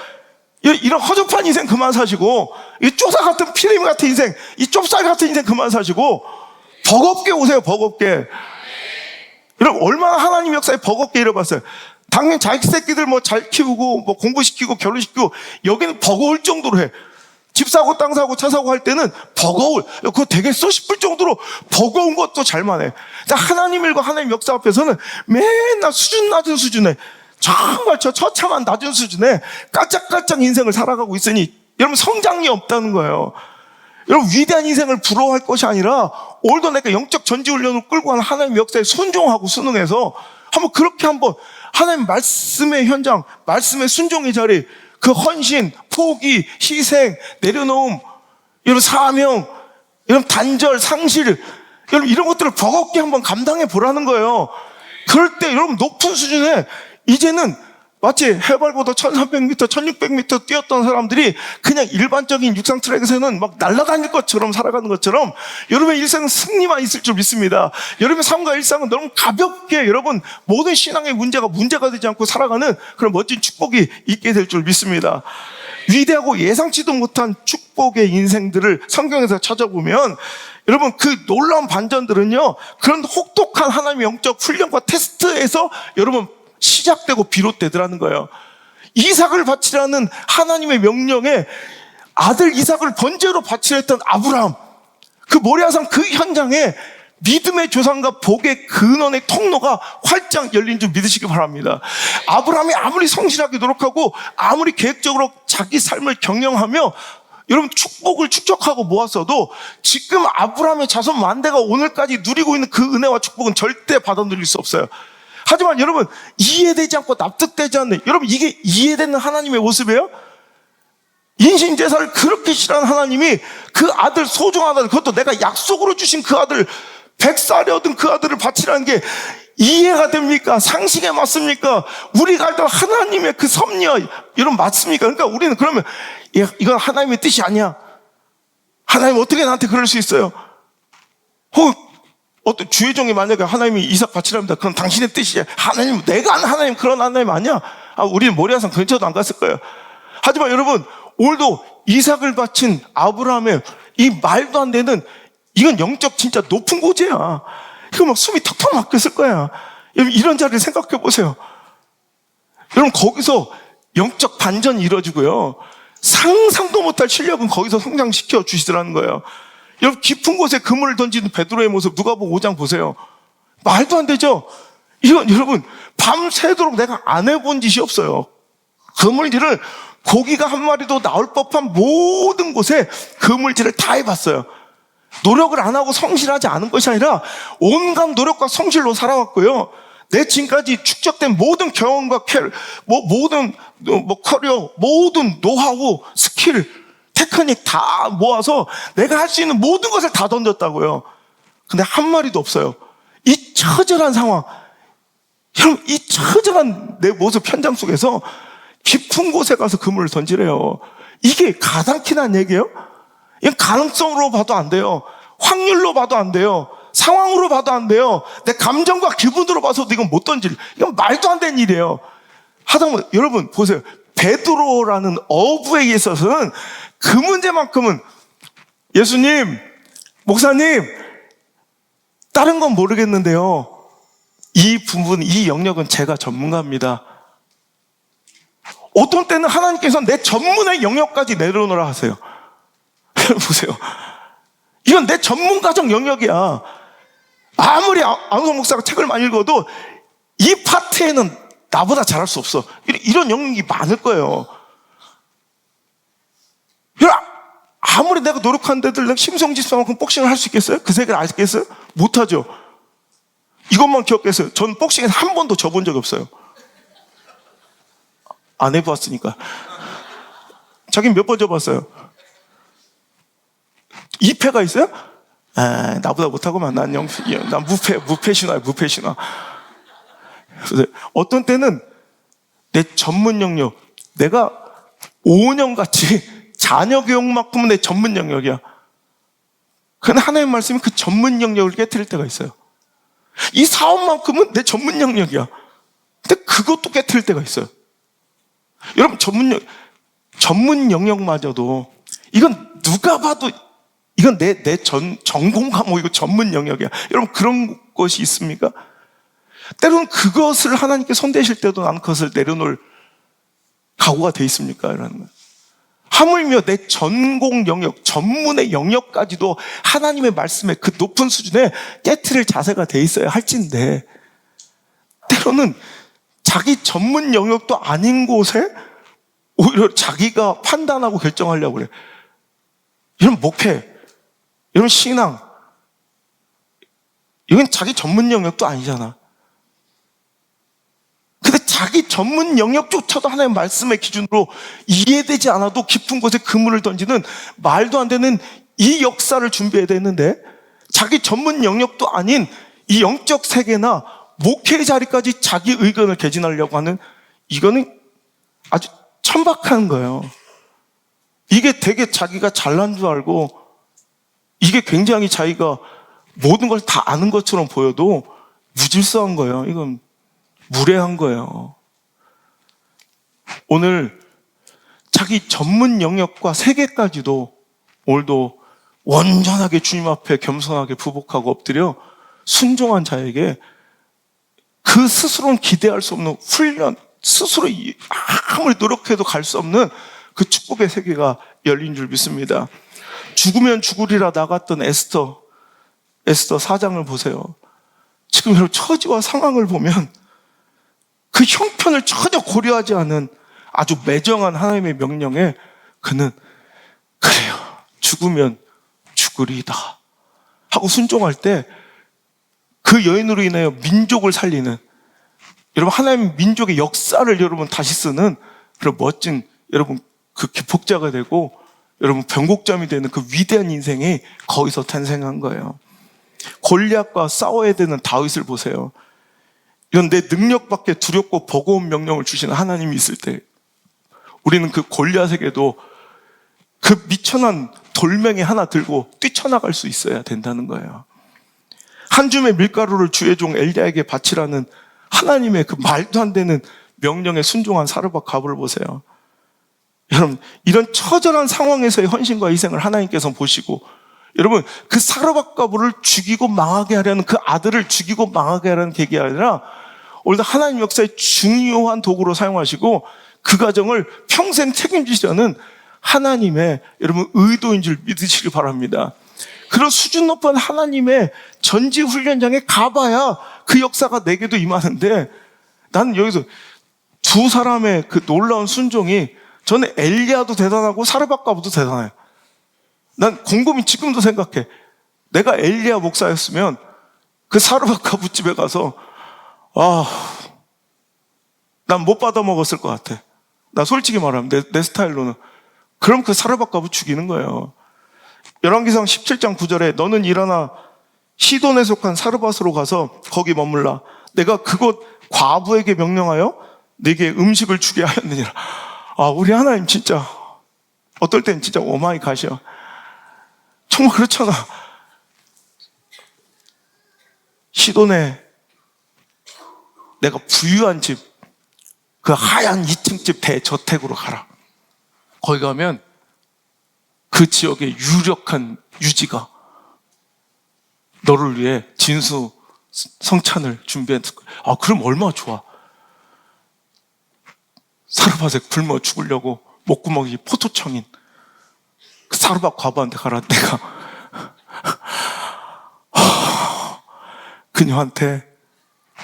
[SPEAKER 1] 이런 허접한 인생 그만 사시고, 이 쪼사 같은 피레미 같은 인생, 이 좁쌀 같은 인생 그만 사시고, 버겁게 오세요, 버겁게. 여러분, 얼마나 하나님 역사에 버겁게 일해봤어요. 당연히 자기 새끼들 뭐 잘 키우고, 뭐 공부시키고, 결혼시키고, 여기는 버거울 정도로 해. 집 사고, 땅 사고, 차 사고 할 때는 그거 되겠어 싶을 정도로 버거운 것도 잘만 해. 하나님 일과 하나님 역사 앞에서는 맨날 수준 낮은 수준에, 정말 저 처참한 낮은 수준에 까짝까짝 인생을 살아가고 있으니, 여러분 성장이 없다는 거예요. 여러분 위대한 인생을 부러워할 것이 아니라, 오늘도 내가 영적 전지훈련을 끌고 가는 하나님 역사에 순종하고 순응해서 한번 하나님 말씀의 현장, 말씀의 순종의 자리, 그 헌신, 포기, 희생, 내려놓음, 여러분 사명, 여러분 단절, 상실, 여러분 이런 것들을 버겁게 한번 감당해 보라는 거예요. 그럴 때 여러분 높은 수준에, 이제는 마치 해발보다 1300m, 1600m 뛰었던 사람들이 그냥 일반적인 육상 트랙에서는 막 날아다닐 것처럼 살아가는 것처럼, 여러분의 일생은 승리만 있을 줄 믿습니다. 여러분의 삶과 일상은 너무 가볍게, 여러분 모든 신앙의 문제가 되지 않고 살아가는 그런 멋진 축복이 있게 될 줄 믿습니다. 위대하고 예상치도 못한 축복의 인생들을 성경에서 찾아보면, 여러분 그 놀라운 반전들은요, 그런 혹독한 하나님의 영적 훈련과 테스트에서 여러분 시작되고 비롯되더라는 거예요. 이삭을 바치라는 하나님의 명령에 아들 이삭을 번제로 바치려 했던 아브라함, 그 모리아산 그 현장에 믿음의 조상과 복의 근원의 통로가 활짝 열린 줄 믿으시기 바랍니다. 아브라함이 아무리 성실하게 노력하고 아무리 계획적으로 자기 삶을 경영하며 여러분 축복을 축적하고 모았어도, 지금 아브라함의 자손 만대가 오늘까지 누리고 있는 그 은혜와 축복은 절대 받아 누릴 수 없어요. 하지만 여러분 이해되지 않고 납득되지 않는, 여러분 이게 이해되는 하나님의 모습이에요? 인신제사를 그렇게 싫어하는 하나님이 그 아들, 소중한 아들, 그것도 내가 약속으로 주신 그 아들, 100살에 얻은 그 아들을 바치라는 게 이해가 됩니까? 상식에 맞습니까? 우리가 알던 하나님의 그 섭리와 여러분 맞습니까? 그러니까 우리는 그러면 이건 하나님의 뜻이 아니야. 하나님 어떻게 나한테 그럴 수 있어요? 어떤 주의종이 만약에 하나님이 이삭 바치랍니다. 그럼 당신의 뜻이야. 하나님, 내가 아는 하나님 그런 하나님 아니야? 우리는 모리아산 근처도 안 갔을 거예요. 하지만 여러분 오늘도 이삭을 바친 아브라함의 이 말도 안 되는, 이건 영적 진짜 높은 고지야. 이거 막 숨이 턱턱 막혔을 거야. 여러분 이런 자리를 생각해 보세요. 여러분 거기서 영적 반전이 이루어지고요, 상상도 못할 실력은 거기서 성장시켜 주시더라는 거예요. 여러분 깊은 곳에 그물을 던지는 베드로의 모습 누가복음 5장 보세요. 말도 안 되죠. 이건 여러분 밤새도록 내가 안 해본 짓이 없어요. 그물질을, 고기가 한 마리도 나올 법한 모든 곳에 그물질을 다 해봤어요. 노력을 안 하고 성실하지 않은 것이 아니라 온갖 노력과 성실로 살아왔고요, 내 지금까지 축적된 모든 경험과 모든 커리어, 모든 노하우, 스킬, 테크닉 다 모아서 내가 할 수 있는 모든 것을 다 던졌다고요. 근데 한 마리도 없어요. 이 처절한 상황, 여러분 이 처절한 내 모습 현장 속에서 깊은 곳에 가서 그물을 던지래요. 이게 가당키 난 얘기예요? 이건 가능성으로 봐도 안 돼요. 확률로 봐도 안 돼요. 상황으로 봐도 안 돼요. 내 감정과 기분으로 봐서도 이건 못 이건 말도 안 되는 일이에요. 하다못해 여러분 보세요. 베드로라는 어부에 있어서는 그 문제만큼은, 예수님, 목사님, 다른 건 모르겠는데요, 이 부분, 이 영역은 제가 전문가입니다. 어떤 때는 하나님께서 내 전문의 영역까지 내려놓으라 하세요. 여러분 보세요. 이건 내 전문가적 영역이야. 아무리 안우성 목사가 책을 많이 읽어도 이 파트에는 나보다 잘할 수 없어. 이런 영역이 많을 거예요. 아무리 내가 노력한 데들 내가 심성지수만큼 복싱을 할 수 있겠어요? 그 세계를 알겠어요? 못하죠. 이것만 기억했어요. 전 복싱에서 한 번도 져본 적이 없어요. 안 해봤으니까. 자기는 몇 번 져봤어요? 2패가 있어요? 나보다 못하고만. 난 무패 신화야, 무패 신화. 그래서 어떤 때는 내 전문 영역, 내가 5년 같이 자녀 교육만큼은 내 전문 영역이야. 그런데 하나님 말씀이 그 전문 영역을 깨트릴 때가 있어요. 이 사업만큼은 내 전문 영역이야. 근데 그것도 깨트릴 때가 있어요. 여러분, 전문 영역마저도 이건 누가 봐도 이건 내 전공 과목, 이거 전문 영역이야. 여러분, 그런 것이 있습니까? 때로는 그것을 하나님께 손대실 때도 나는 그것을 내려놓을 각오가 돼 있습니까? 이라는 거예요. 하물며 내 전공 영역, 전문의 영역까지도 하나님의 말씀에 그 높은 수준에 깨트릴 자세가 돼 있어야 할진데, 때로는 자기 전문 영역도 아닌 곳에 오히려 자기가 판단하고 결정하려고 그래. 이런 목회, 이런 신앙, 이건 자기 전문 영역도 아니잖아. 근데 자기 전문 영역조차도 하나님의 말씀의 기준으로 이해되지 않아도 깊은 곳에 그물을 던지는 말도 안 되는 이 역사를 준비해야 되는데, 자기 전문 영역도 아닌 이 영적 세계나 목회의 자리까지 자기 의견을 개진하려고 하는, 이거는 아주 천박한 거예요. 이게 되게 자기가 잘난 줄 알고, 이게 굉장히 자기가 모든 걸 다 아는 것처럼 보여도 무질서한 거예요. 이건 무례한 거예요. 오늘 자기 전문 영역과 세계까지도 오늘도 온전하게 주님 앞에 겸손하게 부복하고 엎드려 순종한 자에게 그 스스로는 기대할 수 없는 훈련, 스스로 아무리 노력해도 갈 수 없는 그 축복의 세계가 열린 줄 믿습니다. 죽으면 죽으리라 나갔던 에스터 4장을 보세요. 지금 여러분 처지와 상황을 보면 그 형편을 전혀 고려하지 않은 아주 매정한 하나님의 명령에 그는 그래요, 죽으면 죽으리이다 하고 순종할 때 그 여인으로 인하여 민족을 살리는, 여러분 하나님 민족의 역사를 여러분 다시 쓰는 그런 멋진, 여러분 그 기폭자가 되고 여러분 변곡점이 되는 그 위대한 인생이 거기서 탄생한 거예요. 골리앗과 싸워야 되는 다윗을 보세요. 이건 내 능력밖에 두렵고 버거운 명령을 주시는 하나님이 있을 때 우리는 그 골리앗에게도 그 미천한 돌멩이 하나 들고 뛰쳐나갈 수 있어야 된다는 거예요. 한 줌의 밀가루를 주의 종 엘리야에게 바치라는 하나님의 그 말도 안 되는 명령에 순종한 사르밧갑을 보세요. 여러분, 이런 처절한 상황에서의 헌신과 희생을 하나님께서 보시고, 여러분 그 사르밧갑을 죽이고 망하게 하려는, 그 아들을 죽이고 망하게 하려는 계기가 아니라 오늘도 하나님 역사의 중요한 도구로 사용하시고 그 가정을 평생 책임지시려는 하나님의 여러분 의도인 줄 믿으시길 바랍니다. 그런 수준 높은 하나님의 전지훈련장에 가봐야 그 역사가 내게도 임하는데, 나는 여기서 두 사람의 그 놀라운 순종이, 저는 엘리야도 대단하고 사르밧갑도 대단해요. 난 곰곰이 지금도 생각해. 내가 엘리야 목사였으면 그 사르밧갑 집에 가서 난 못 받아 먹었을 것 같아. 나 솔직히 말하면 내 스타일로는. 그럼 그 사르밧갑을 죽이는 거예요. 열왕기상 17장 9절에 너는 일어나 시돈에 속한 사르밧으로 가서 거기 머물라. 내가 그곳 과부에게 명령하여 네게 음식을 주게 하였느니라. 우리 하나님 진짜 어떨 땐 진짜 오마이 갓이야. 정말 그렇잖아. 시돈에 내가 부유한 집, 그 하얀 2층 집 대저택으로 가라. 거기 가면 그 지역의 유력한 유지가 너를 위해 진수 성찬을 준비했을 거야. 그럼 얼마나 좋아. 사르밧에 굶어 죽으려고 목구멍이 포토청인 그 사르밧 과부한테 가라. 내가 그녀한테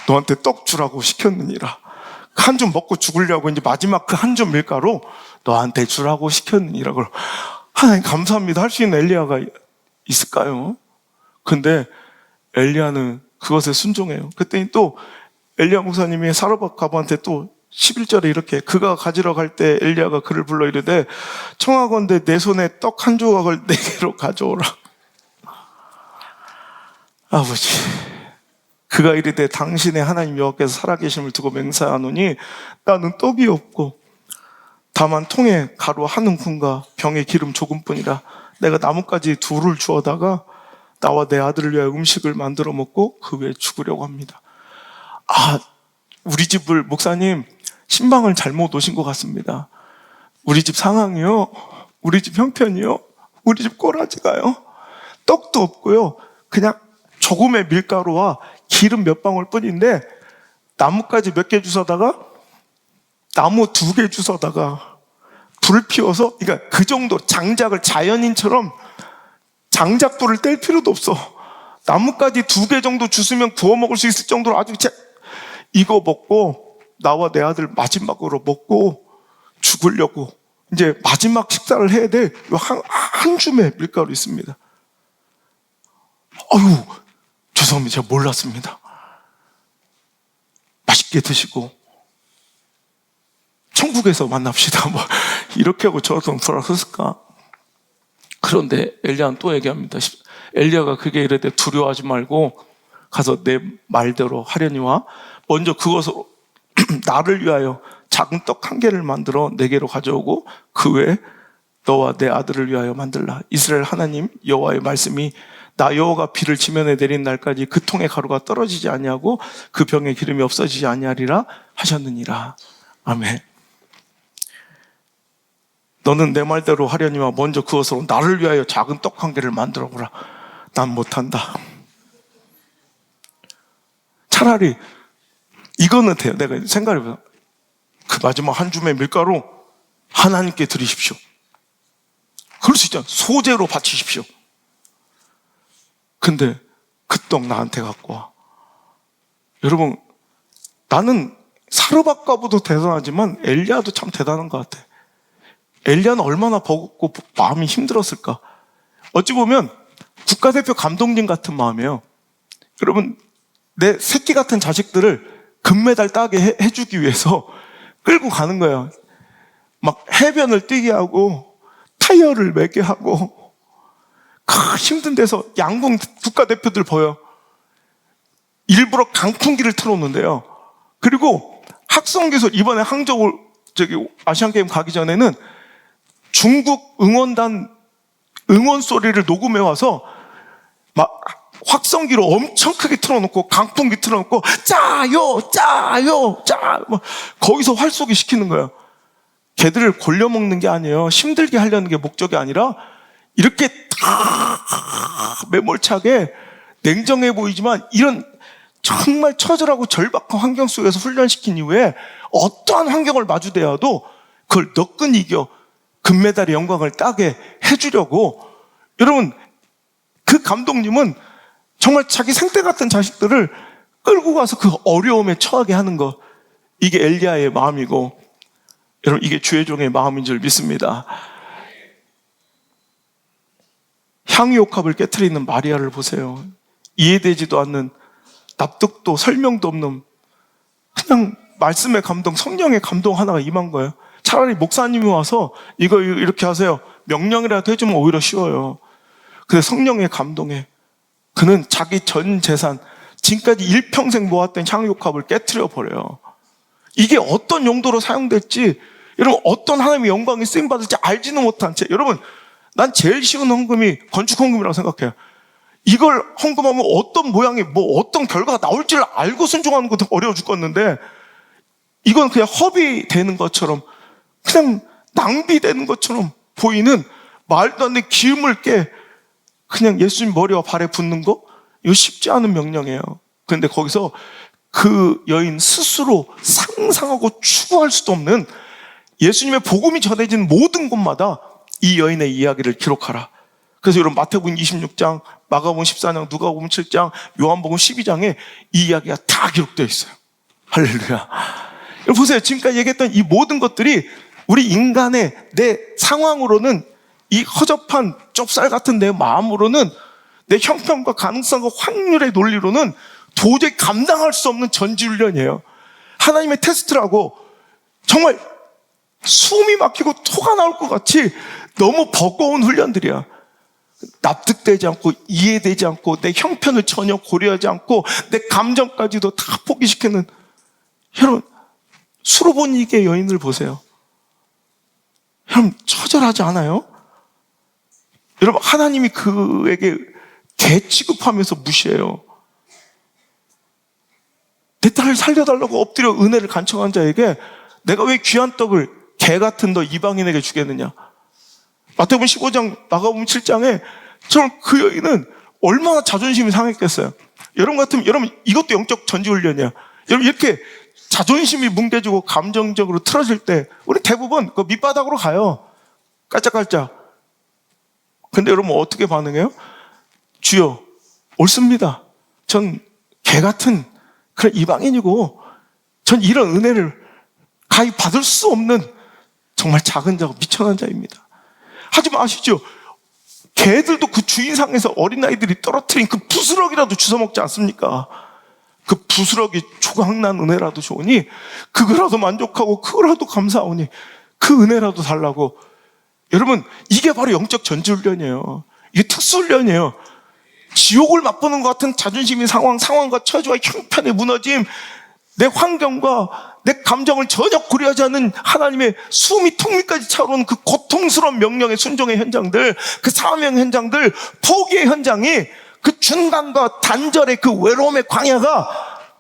[SPEAKER 1] 너한테 떡 주라고 시켰느니라. 한 줌 먹고 죽으려고 이제 마지막 그 한 줌 밀가루 너한테 주라고 시켰느니라. 하나님 감사합니다 할 수 있는 엘리야가 있을까요? 근데 엘리야는 그것에 순종해요. 그때니 또 엘리야 목사님이 사르밧 과부한테 또 11절에 이렇게 그가 가지러 갈 때 엘리야가 그를 불러 이르되 청하건대 내 손에 떡 한 조각을 내게로 가져오라. 아버지, 그가 이르되 당신의 하나님 여호와께서 살아계심을 두고 맹세하노니 나는 떡이 없고 다만 통에 가루 한 움큼과 병에 기름 조금뿐이라. 내가 나뭇가지 둘을 주워다가 나와 내 아들을 위하여 음식을 만들어 먹고 그 후에 죽으려고 합니다. 우리 집을 목사님 신방을 잘못 오신 것 같습니다. 우리 집 상황이요, 우리 집 형편이요, 우리 집 꼬라지가요, 떡도 없고요, 그냥 조금의 밀가루와 기름 몇 방울 뿐인데 나뭇가지 몇 개 주워다가 나무 2개 주워다가 불 피워서, 그러니까 그 정도 장작을 자연인처럼 장작불을 뗄 필요도 없어. 나뭇가지 2개 정도 주스면 구워 먹을 수 있을 정도로 아주 이거 먹고 나와 내 아들 마지막으로 먹고 죽으려고 이제 마지막 식사를 해야 돼. 한 줌의 밀가루 있습니다. 아유, 죄송합니다. 제가 몰랐습니다. 맛있게 드시고 천국에서 만납시다. 뭐 이렇게 하고 저렇게 돌아섰을까? 그런데 엘리야는 또 얘기합니다. 엘리야가 그게 이르되 두려워하지 말고 가서 내 말대로 하려니와 먼저 그것으로 나를 위하여 작은 떡 1개를 만들어 내게로 가져오고 그 외에 너와 내 아들을 위하여 만들라. 이스라엘 하나님 여호와의 말씀이 나 여호와가 비를 지면에 내린 날까지 그 통의 가루가 떨어지지 아니하고 그 병에 기름이 없어지지 아니하리라 하셨느니라. 아멘. 너는 내 말대로 하려니와 먼저 그것으로 나를 위하여 작은 떡 1개를 만들어 보라. 난 못한다. 차라리 이거는 돼요. 내가 생각해보면 그 마지막 한 줌의 밀가루 하나님께 드리십시오. 그럴 수 있잖아요. 소재로 바치십시오. 근데 그 떡 나한테 갖고 와. 여러분, 나는 사르밧가보도 대단하지만 엘리야도 참 대단한 것 같아. 엘리야는 얼마나 버겁고 마음이 힘들었을까. 어찌 보면 국가대표 감독님 같은 마음이에요. 여러분, 내 새끼 같은 자식들을 금메달 따게 해주기 위해서 끌고 가는 거예요. 막 해변을 뛰게 하고 타이어를 매게 하고 힘든 데서 양궁 국가대표들 보여. 일부러 강풍기를 틀어놓는데요. 그리고 학성기술, 이번에 항저우 아시안게임 가기 전에는 중국 응원단 응원 소리를 녹음해 와서 막 확성기로 엄청 크게 틀어놓고 강풍기 틀어놓고 짜요 짜요 짜 뭐 거기서 활쏘기 시키는 거예요. 걔들을 골려먹는 게 아니에요. 힘들게 하려는 게 목적이 아니라 이렇게 다 매몰차게 냉정해 보이지만 이런 정말 처절하고 절박한 환경 속에서 훈련시킨 이후에 어떠한 환경을 마주대어도 그걸 너끈 이겨 금메달의 영광을 따게 해주려고. 여러분, 그 감독님은 정말 자기 생태 같은 자식들을 끌고 가서 그 어려움에 처하게 하는 것, 이게 엘리야의 마음이고, 여러분, 이게 주의 종의 마음인 줄 믿습니다. 향유옥합을 깨트리는 마리아를 보세요. 이해되지도 않는, 납득도 설명도 없는 그냥 말씀의 감동, 성령의 감동 하나가 임한 거예요. 차라리 목사님이 와서 이거 이렇게 하세요, 명령이라도 해주면 오히려 쉬워요. 근데 성령의 감동에 그는 자기 전 재산, 지금까지 일평생 모았던 향유옥합을 깨트려 버려요. 이게 어떤 용도로 사용될지, 여러분, 어떤 하나님의 영광이 쓰임받을지 알지는 못한 채, 여러분, 난 제일 쉬운 헌금이 건축 헌금이라고 생각해요. 이걸 헌금하면 어떤 모양이, 어떤 결과가 나올지를 알고 순종하는 것도 어려워 죽겠는데, 이건 그냥 허비 되는 것처럼, 그냥 낭비되는 것처럼 보이는 말도 안 되는 기름을 깨 그냥 예수님 머리와 발에 붓는 거, 이거 쉽지 않은 명령이에요. 그런데 거기서 그 여인 스스로 상상하고 추구할 수도 없는 예수님의 복음이 전해진 모든 곳마다 이 여인의 이야기를 기록하라. 그래서 여러분, 마태복음 26장, 마가복음 14장, 누가복음 7장, 요한복음 12장에 이 이야기가 다 기록되어 있어요. 할렐루야. 여러분 보세요. 지금까지 얘기했던 이 모든 것들이 우리 인간의 내 상황으로는, 이 허접한 좁쌀 같은 내 마음으로는, 내 형편과 가능성과 확률의 논리로는 도저히 감당할 수 없는 전지훈련이에요. 하나님의 테스트라고. 정말 숨이 막히고 토가 나올 것 같이 너무 버거운 훈련들이야. 납득되지 않고 이해되지 않고 내 형편을 전혀 고려하지 않고 내 감정까지도 다 포기시키는, 여러분 수로보니게 여인을 보세요. 여러분 처절하지 않아요? 여러분 하나님이 그에게 개 취급하면서 무시해요. 내 딸을 살려달라고 엎드려 은혜를 간청한 자에게 내가 왜 귀한 떡을 개 같은 너 이방인에게 주겠느냐. 마태복음 15장 나가보면 7장에 저는 그 여인은 얼마나 자존심이 상했겠어요. 여러분 같으면, 여러분 이것도 영적 전지훈련이야. 여러분 이렇게 자존심이 뭉개지고 감정적으로 틀어질 때 우리 대부분 그 밑바닥으로 가요. 깔짝깔짝. 근데 여러분 어떻게 반응해요? 주여 옳습니다. 전 개 같은 그런 이방인이고 전 이런 은혜를 가히 받을 수 없는 정말 작은 자고 미천한 자입니다. 하지만 아시죠? 개들도 그 주인상에서 어린아이들이 떨어뜨린 그 부스러기라도 주워먹지 않습니까? 그 부스러기 조각난 은혜라도 좋으니 그거라도 만족하고 그거라도 감사하오니 그 은혜라도 달라고. 여러분 이게 바로 영적 전지훈련이에요. 이게 특수훈련이에요. 지옥을 맛보는 것 같은 자존심의 상황과 처지와 형편의 무너짐, 내 환경과 내 감정을 전혀 고려하지 않는 하나님의 숨이 턱 밑까지 차오르는 그 고통스러운 명령의 순종의 현장들, 그 사명 현장들, 포기의 현장이, 그 중간과 단절의 그 외로움의 광야가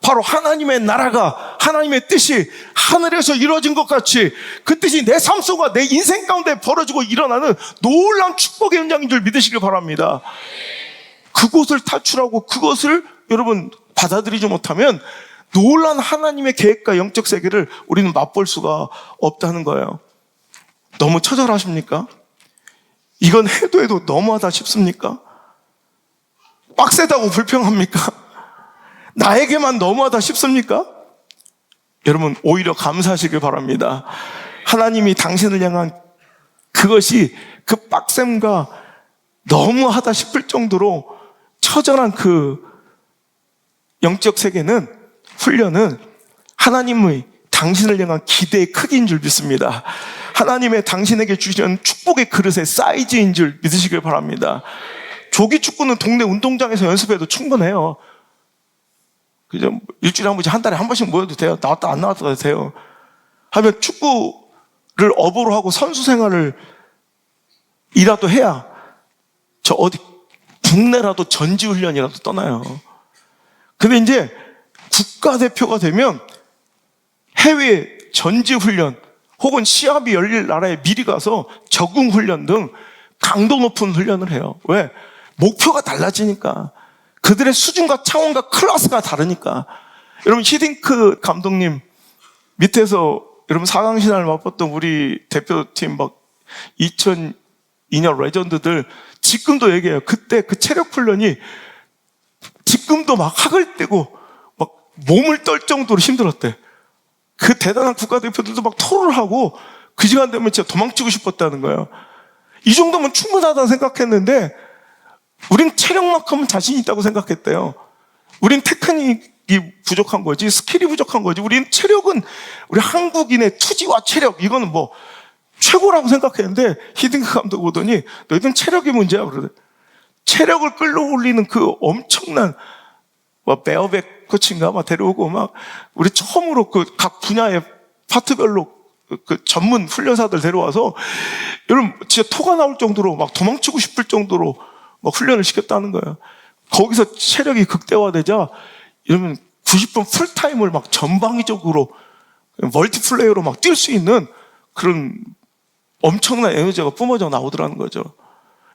[SPEAKER 1] 바로 하나님의 나라가, 하나님의 뜻이 하늘에서 이루어진 것 같이 그 뜻이 내 삶 속과 내 인생 가운데 벌어지고 일어나는 놀라운 축복의 현장인 줄 믿으시길 바랍니다. 그곳을 탈출하고 그것을 여러분 받아들이지 못하면 놀란 하나님의 계획과 영적 세계를 우리는 맛볼 수가 없다는 거예요. 너무 처절하십니까? 이건 해도 너무하다 싶습니까? 빡세다고 불평합니까? 나에게만 너무하다 싶습니까? 여러분 오히려 감사하시길 바랍니다. 하나님이 당신을 향한 그것이 그 빡셈과 너무하다 싶을 정도로 처절한 그 영적 세계는, 훈련은 하나님의 당신을 향한 기대의 크기인 줄 믿습니다. 하나님의 당신에게 주시는 축복의 그릇의 사이즈인 줄 믿으시길 바랍니다. 조기 축구는 동네 운동장에서 연습해도 충분해요. 그죠? 일주일에 한 번씩, 한 달에 한 번씩 모여도 돼요. 나왔다 안 나왔다 해도 돼요. 하면 축구를 업으로 하고 선수 생활을 이라도 해야 저 어디 국내라도 전지훈련이라도 떠나요. 근데 이제 국가대표가 되면 해외 전지훈련 혹은 시합이 열릴 나라에 미리 가서 적응훈련 등 강도 높은 훈련을 해요. 왜? 목표가 달라지니까. 그들의 수준과 차원과 클래스가 다르니까. 여러분 히딩크 감독님 밑에서 여러분 4강 신화를 맛봤던 우리 대표팀 막 2002년 레전드들 지금도 얘기해요. 그때 그 체력 훈련이 지금도 막 학을 떼고 막 몸을 떨 정도로 힘들었대. 그 대단한 국가대표들도 막 토를 하고 그 시간 되면 진짜 도망치고 싶었다는 거예요. 이 정도면 충분하다고 생각했는데 우린 체력만큼은 자신 있다고 생각했대요. 우린 테크닉이 부족한 거지, 스킬이 부족한 거지. 우린 체력은 우리 한국인의 투지와 체력 이거는 뭐 최고라고 생각했는데 히딩크 감독 오더니 너희들은 체력이 문제야 그러대. 체력을 끌어올리는 그 엄청난 뭐 베어백 코치인가 막 데려오고 막 우리 처음으로 그 각 분야의 파트별로 그 전문 훈련사들 데려와서 여러분 진짜 토가 나올 정도로 막 도망치고 싶을 정도로 막 훈련을 시켰다는 거예요. 거기서 체력이 극대화되자 여러분 90분 풀타임을 막 전방위적으로 멀티플레이어로 막 뛸 수 있는 그런 엄청난 에너지가 뿜어져 나오더라는 거죠.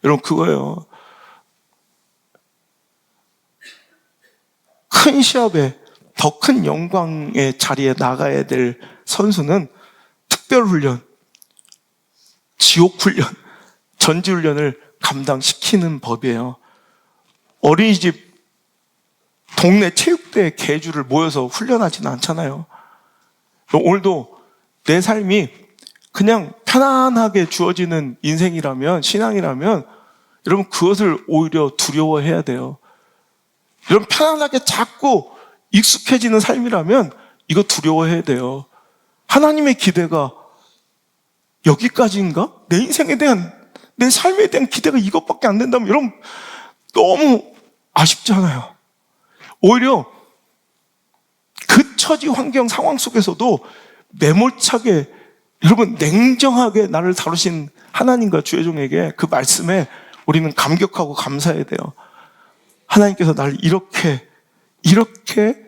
[SPEAKER 1] 여러분 그거예요. 큰 시합에 더 큰 영광의 자리에 나가야 될 선수는 특별훈련, 지옥훈련, 전지훈련을 감당시키는 법이에요. 어린이집 동네 체육대 개주를 모여서 훈련하지는 않잖아요. 오늘도 내 삶이 그냥 편안하게 주어지는 인생이라면, 신앙이라면 여러분 그것을 오히려 두려워해야 돼요. 여러분 편안하게 자꾸 익숙해지는 삶이라면 이거 두려워해야 돼요. 하나님의 기대가 여기까지인가? 내 인생에 대한, 내 삶에 대한 기대가 이것밖에 안 된다면 여러분 너무 아쉽잖아요. 오히려 그 처지 환경 상황 속에서도 매몰차게 여러분 냉정하게 나를 다루신 하나님과 주의 종에게 그 말씀에 우리는 감격하고 감사해야 돼요. 하나님께서 나를 이렇게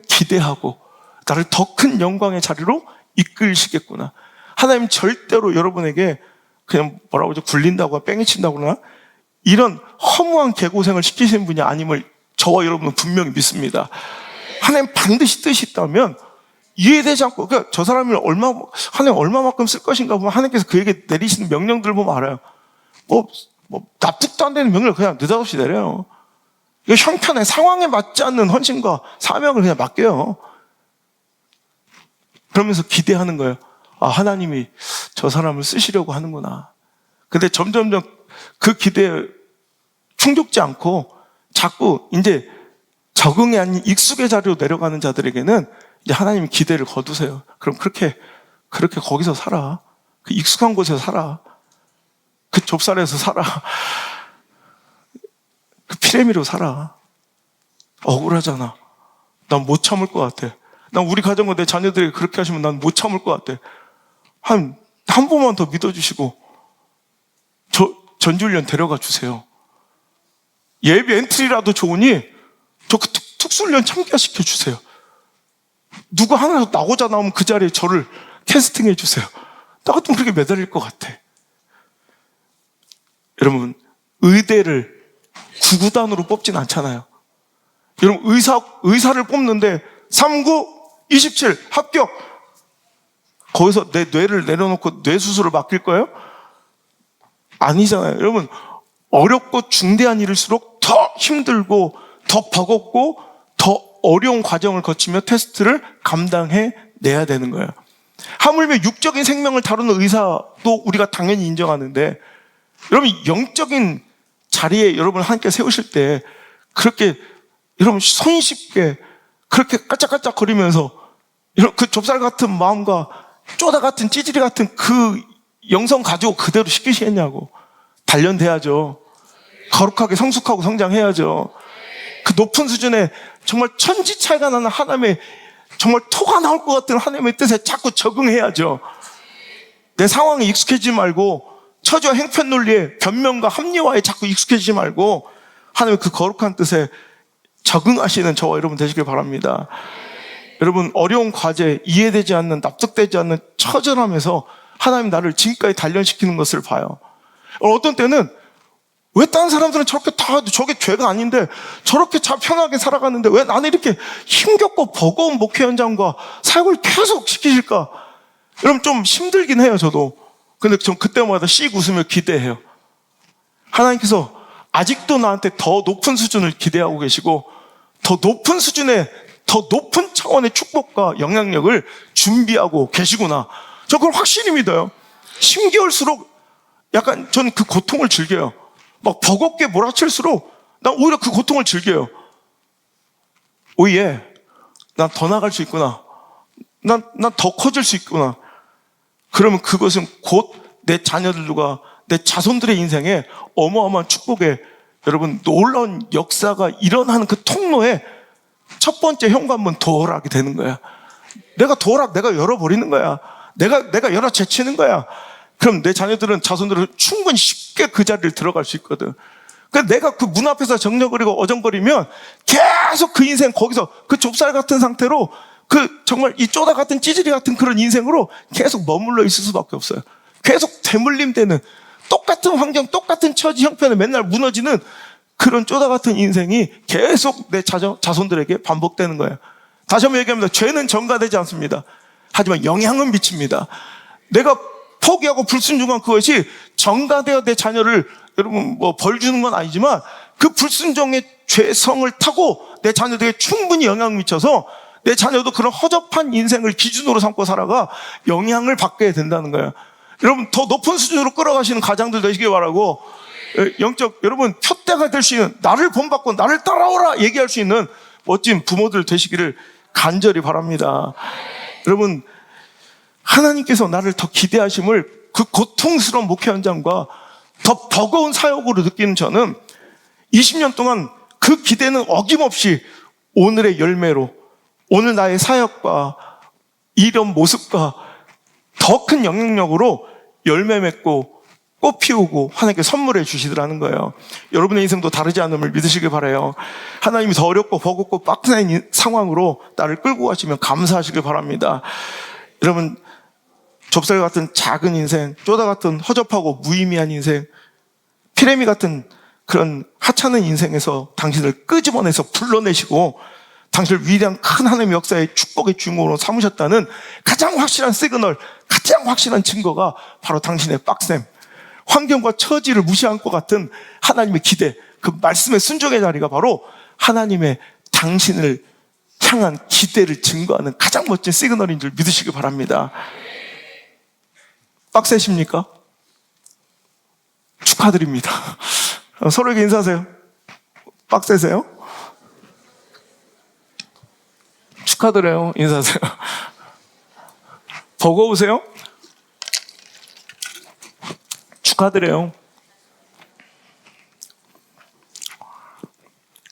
[SPEAKER 1] 기대하고 나를 더 큰 영광의 자리로 이끌시겠구나. 하나님 절대로 여러분에게 그냥 뭐라고 하죠? 굴린다거나 뺑이친다고 그러나 이런 허무한 개고생을 시키시는 분이 아님을 저와 여러분은 분명히 믿습니다. 하나님 반드시 뜻이 있다면 이해되지 않고, 그러니까 저 사람이 하나님 얼마만큼 쓸 것인가 보면 하나님께서 그에게 내리시는 명령들을 보면 알아요. 납득도 안 되는 명령을 그냥 느닷없이 내려요. 이거 형편에 상황에 맞지 않는 헌신과 사명을 그냥 맡겨요. 그러면서 기대하는 거예요. 아, 하나님이 저 사람을 쓰시려고 하는구나. 근데 점점점 그 기대에 충족지 않고 자꾸 이제 적응이 아닌 익숙의 자리로 내려가는 자들에게는 이제 하나님이 기대를 거두세요. 그럼 그렇게 거기서 살아. 그 익숙한 곳에서 살아. 그 좁쌀에서 살아. 그 피레미로 살아. 억울하잖아. 난 못 참을 것 같아. 난 우리 가정과 내 자녀들이 그렇게 하시면 난 못 참을 것 같아. 한 번만 더 믿어주시고 저 전지훈련 데려가 주세요. 예비 엔트리라도 좋으니 저 그 특수훈련 참가시켜 주세요. 누가 하나 나고자 나오면 그 자리에 저를 캐스팅해 주세요. 나 같으면 그렇게 매달릴 것 같아. 여러분, 의대를 구구단으로 뽑진 않잖아요. 여러분, 의사를 뽑는데 39, 27 합격. 거기서 내 뇌를 내려놓고 뇌 수술을 맡길 거예요? 아니잖아요. 여러분, 어렵고 중대한 일일수록 더 힘들고 더 버겁고 더 어려운 과정을 거치며 테스트를 감당해내야 되는 거예요. 하물며 육적인 생명을 다루는 의사도 우리가 당연히 인정하는데, 여러분 영적인 자리에 여러분 하나님께 세우실 때 그렇게 여러분 손쉽게 그렇게 까짝까짝 거리면서 여러분 그 좁쌀 같은 마음과 쪼다 같은 찌질이 같은 그 영성 가지고 그대로 시키시겠냐고. 단련돼야죠. 거룩하게 성숙하고 성장해야죠. 그 높은 수준의 정말 천지 차이가 나는 하나님의 정말 토가 나올 것 같은 하나님의 뜻에 자꾸 적응해야죠. 내 상황에 익숙해지지 말고 처지와 행편 논리에 변명과 합리화에 자꾸 익숙해지지 말고 하나님의 그 거룩한 뜻에 적응하시는 저와 여러분 되시길 바랍니다. 여러분 어려운 과제, 이해되지 않는, 납득되지 않는 처절함에서 하나님 나를 지금까지 단련시키는 것을 봐요. 어떤 때는 왜 다른 사람들은 저렇게 다 저게 죄가 아닌데 저렇게 잘 편하게 살아가는데 왜 나는 이렇게 힘겹고 버거운 목회 현장과 사역을 계속 시키실까? 여러분 좀 힘들긴 해요 저도. 근데 전 그때마다 씩 웃으며 기대해요. 하나님께서 아직도 나한테 더 높은 수준을 기대하고 계시고 더 높은 수준의 더 높은 차원의 축복과 영향력을 준비하고 계시구나. 저 그걸 확실히 믿어요. 힘겨울수록 약간 전 그 고통을 즐겨요. 막 버겁게 몰아칠수록 난 오히려 그 고통을 즐겨요. 오예, 난 더 나갈 수 있구나. 난 더 커질 수 있구나. 그러면 그것은 곧 내 자녀들과 내 자손들의 인생에 어마어마한 축복의 여러분 놀라운 역사가 일어나는 그 통로에 첫 번째 현관문 도어락이 되는 거야. 내가 도어락 내가 열어버리는 거야. 내가 열어 제치는 거야. 그럼 내 자녀들은 자손들은 충분히 쉽게 그 자리를 들어갈 수 있거든. 그러니까 내가 그 문 앞에서 정적거리고 어정거리면 계속 그 인생 거기서 그 좁쌀 같은 상태로 그 정말 이 쪼다 같은 찌질이 같은 그런 인생으로 계속 머물러 있을 수밖에 없어요. 계속 대물림되는 똑같은 환경, 똑같은 처지 형편에 맨날 무너지는 그런 쪼다 같은 인생이 계속 내 자손들에게 반복되는 거예요. 다시 한번 얘기합니다. 죄는 전가되지 않습니다. 하지만 영향은 미칩니다. 내가 포기하고 불순종한 그것이 전가되어 내 자녀를 여러분 벌 주는 건 아니지만 그 불순종의 죄성을 타고 내 자녀들에게 충분히 영향을 미쳐서 내 자녀도 그런 허접한 인생을 기준으로 삼고 살아가 영향을 받게 된다는 거예요. 여러분 더 높은 수준으로 끌어가시는 가장들 되시길 바라고 영적 여러분 표대가 될 수 있는 나를 본받고 나를 따라오라 얘기할 수 있는 멋진 부모들 되시기를 간절히 바랍니다. 여러분 하나님께서 나를 더 기대하심을 그 고통스러운 목회 현장과 더 버거운 사역으로 느끼는 저는 20년 동안 그 기대는 어김없이 오늘의 열매로, 오늘 나의 사역과 이런 모습과 더 큰 영향력으로 열매 맺고 꽃 피우고 하나님께 선물해 주시더라는 거예요. 여러분의 인생도 다르지 않음을 믿으시길 바라요. 하나님이 더 어렵고 버겁고 빡센 상황으로 나를 끌고 가시면 감사하시길 바랍니다. 여러분, 좁쌀 같은 작은 인생, 쪼다 같은 허접하고 무의미한 인생, 피레미 같은 그런 하찮은 인생에서 당신을 끄집어내서 불러내시고 당신을 위대한 큰 하나님의 역사의 축복의 주인공으로 삼으셨다는 가장 확실한 시그널, 가장 확실한 증거가 바로 당신의 빡셈, 환경과 처지를 무시한 것 같은 하나님의 기대, 그 말씀의 순종의 자리가 바로 하나님의 당신을 향한 기대를 증거하는 가장 멋진 시그널인 줄 믿으시기 바랍니다. 빡세십니까? 축하드립니다. 서로에게 인사하세요. 빡세세요? 축하드려요. 인사하세요. 버거우세요? 축하드려요.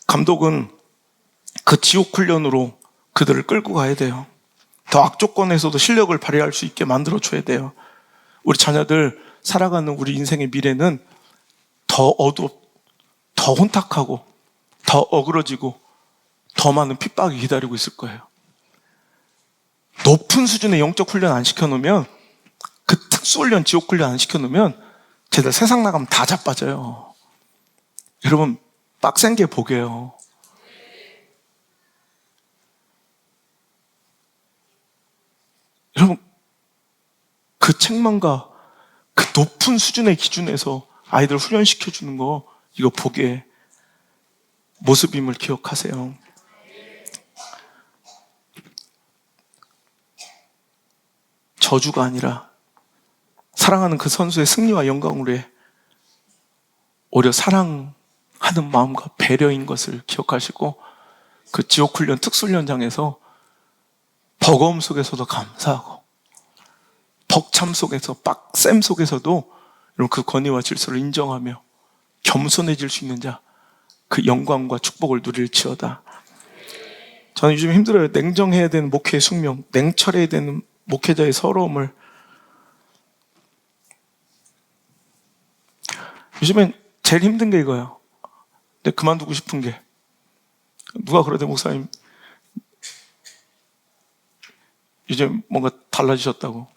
[SPEAKER 1] 감독은 그 지옥 훈련으로 그들을 끌고 가야 돼요. 더 악조건에서도 실력을 발휘할 수 있게 만들어줘야 돼요. 우리 자녀들 살아가는 우리 인생의 미래는 더 어둡고 더 혼탁하고 더 어그러지고 더 많은 핍박이 기다리고 있을 거예요. 높은 수준의 영적 훈련 안 시켜놓으면, 그 특수훈련, 지옥훈련 안 시켜놓으면 쟤들 세상 나가면 다 자빠져요. 여러분, 빡센 게 복이에요. 여러분, 그 책망과 그 높은 수준의 기준에서 아이들 훈련시켜주는 거, 이거 복의 모습임을 기억하세요. 저주가 아니라 사랑하는 그 선수의 승리와 영광으로 해 오히려 사랑하는 마음과 배려인 것을 기억하시고, 그 지옥훈련 특수훈련장에서 버거움 속에서도 감사하고 벅참 속에서 빡셈 속에서도 여러분 그 권위와 질서를 인정하며 겸손해질 수 있는 자, 그 영광과 축복을 누릴지어다. 저는 요즘 힘들어요. 냉정해야 되는 목회의 숙명, 냉철해야 되는 목회자의 서러움을. 요즘엔 제일 힘든 게 이거예요. 근데 그만두고 싶은 게, 누가 그러대, 목사님 이제 뭔가 달라지셨다고.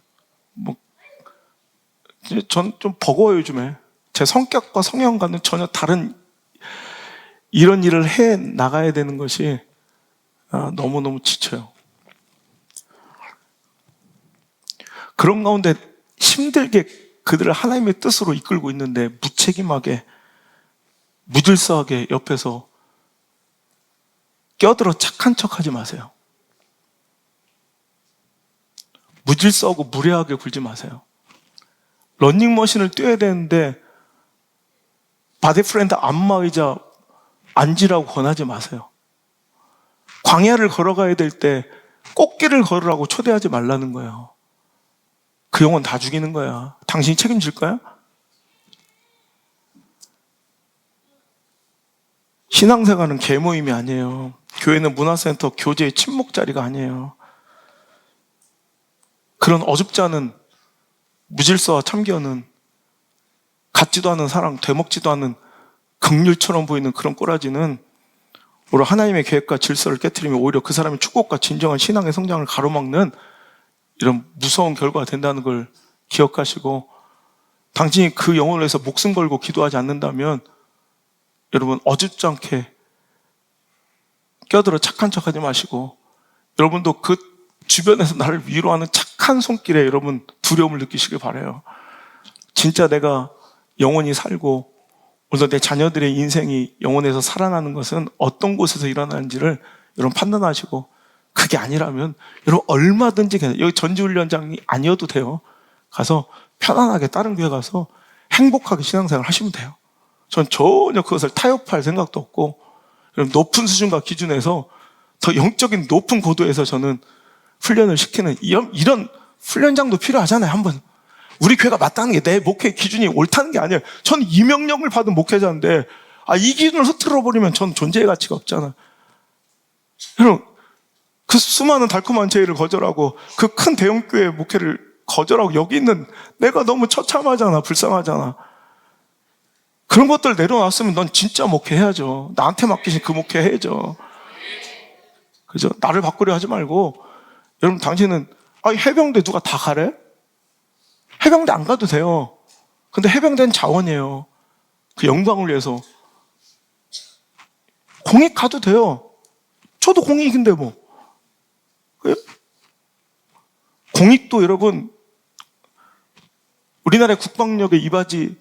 [SPEAKER 1] 전 좀 버거워요. 요즘에 제 성격과 성향과는 전혀 다른 이런 일을 해 나가야 되는 것이 너무너무 지쳐요. 그런 가운데 힘들게 그들을 하나님의 뜻으로 이끌고 있는데 무책임하게, 무질서하게 옆에서 껴들어 착한 척하지 마세요. 무질서하고 무례하게 굴지 마세요. 러닝머신을 뛰어야 되는데 바디프렌드 안마의자 앉으라고 권하지 마세요. 광야를 걸어가야 될 때 꽃길을 걸으라고 초대하지 말라는 거예요. 그 영혼 다 죽이는 거야. 당신이 책임질 거야? 신앙생활은 계모임이 아니에요. 교회는 문화센터, 교제의 친목 자리가 아니에요. 그런 어줍지 않은 무질서와 참견은, 같지도 않은 사랑, 되먹지도 않은 긍휼처럼 보이는 그런 꼬라지는 오히려 하나님의 계획과 질서를 깨트리며 오히려 그 사람의 축복과 진정한 신앙의 성장을 가로막는 이런 무서운 결과가 된다는 걸 기억하시고, 당신이 그 영혼을 위해서 목숨 걸고 기도하지 않는다면 여러분 어줍지 않게 껴들어 착한 척하지 마시고, 여러분도 그 주변에서 나를 위로하는 착한 손길에 여러분 두려움을 느끼시길 바라요. 진짜 내가 영원히 살고 오늘 내 자녀들의 인생이 영혼에서 살아나는 것은 어떤 곳에서 일어나는지를 여러분 판단하시고, 그게 아니라면 여러분 얼마든지 여기 전지훈련장이 아니어도 돼요. 가서 편안하게 다른 교회 가서 행복하게 신앙생활 하시면 돼요. 전 전혀 그것을 타협할 생각도 없고, 여러분 높은 수준과 기준에서 더 영적인 높은 고도에서 저는 훈련을 시키는 이런 훈련장도 필요하잖아요. 한번 우리 교회가 맞다는 게 내 목회 기준이 옳다는 게 아니에요. 전 이명령을 받은 목회자인데 이 기준을 흐트러 버리면 전 존재의 가치가 없잖아. 여러분, 그 수많은 달콤한 제의를 거절하고 그 큰 대형교회 목회를 거절하고 여기 있는 내가 너무 처참하잖아. 불쌍하잖아. 그런 것들 내려놨으면 넌 진짜 목회해야죠. 나한테 맡기신 그 목회 해야죠. 그죠? 나를 바꾸려 하지 말고, 여러분, 당신은 해병대 누가 다 가래? 해병대 안 가도 돼요. 근데 해병대는 자원이에요. 그 영광을 위해서. 공익 가도 돼요. 저도 공익인데 뭐. 공익도 여러분, 우리나라의 국방력의 이바지,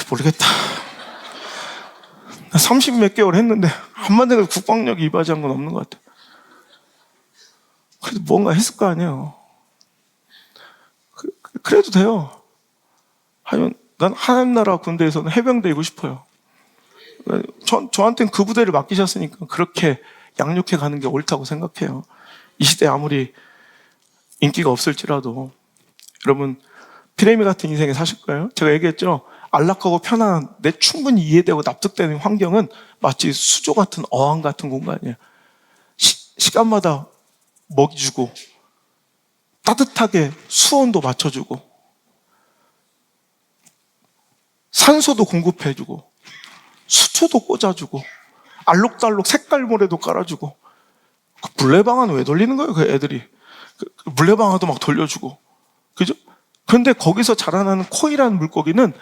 [SPEAKER 1] 모르겠다. 30 몇 개월 했는데 한마디로 국방력이 이바지한 건 없는 것 같아. 그래도 뭔가 했을 거 아니에요. 그래도 돼요. 하여간 난 하나님 나라 군대에서는 해병대이고 싶어요. 저한테는 그 부대를 맡기셨으니까 그렇게 양육해 가는 게 옳다고 생각해요. 이 시대에 아무리 인기가 없을지라도. 여러분, 피레미 같은 인생에 사실 거예요? 제가 얘기했죠. 안락하고 편안한, 내 충분히 이해되고 납득되는 환경은 마치 수조 같은 어항 같은 공간이에요. 시간마다 먹이 주고 따뜻하게 수온도 맞춰주고 산소도 공급해주고 수초도 꽂아주고 알록달록 색깔모래도 깔아주고 물레방아는 왜 돌리는 거예요? 그 애들이 물레방아도 막 돌려주고, 그죠? 그런데 거기서 자라나는 코이라는 물고기는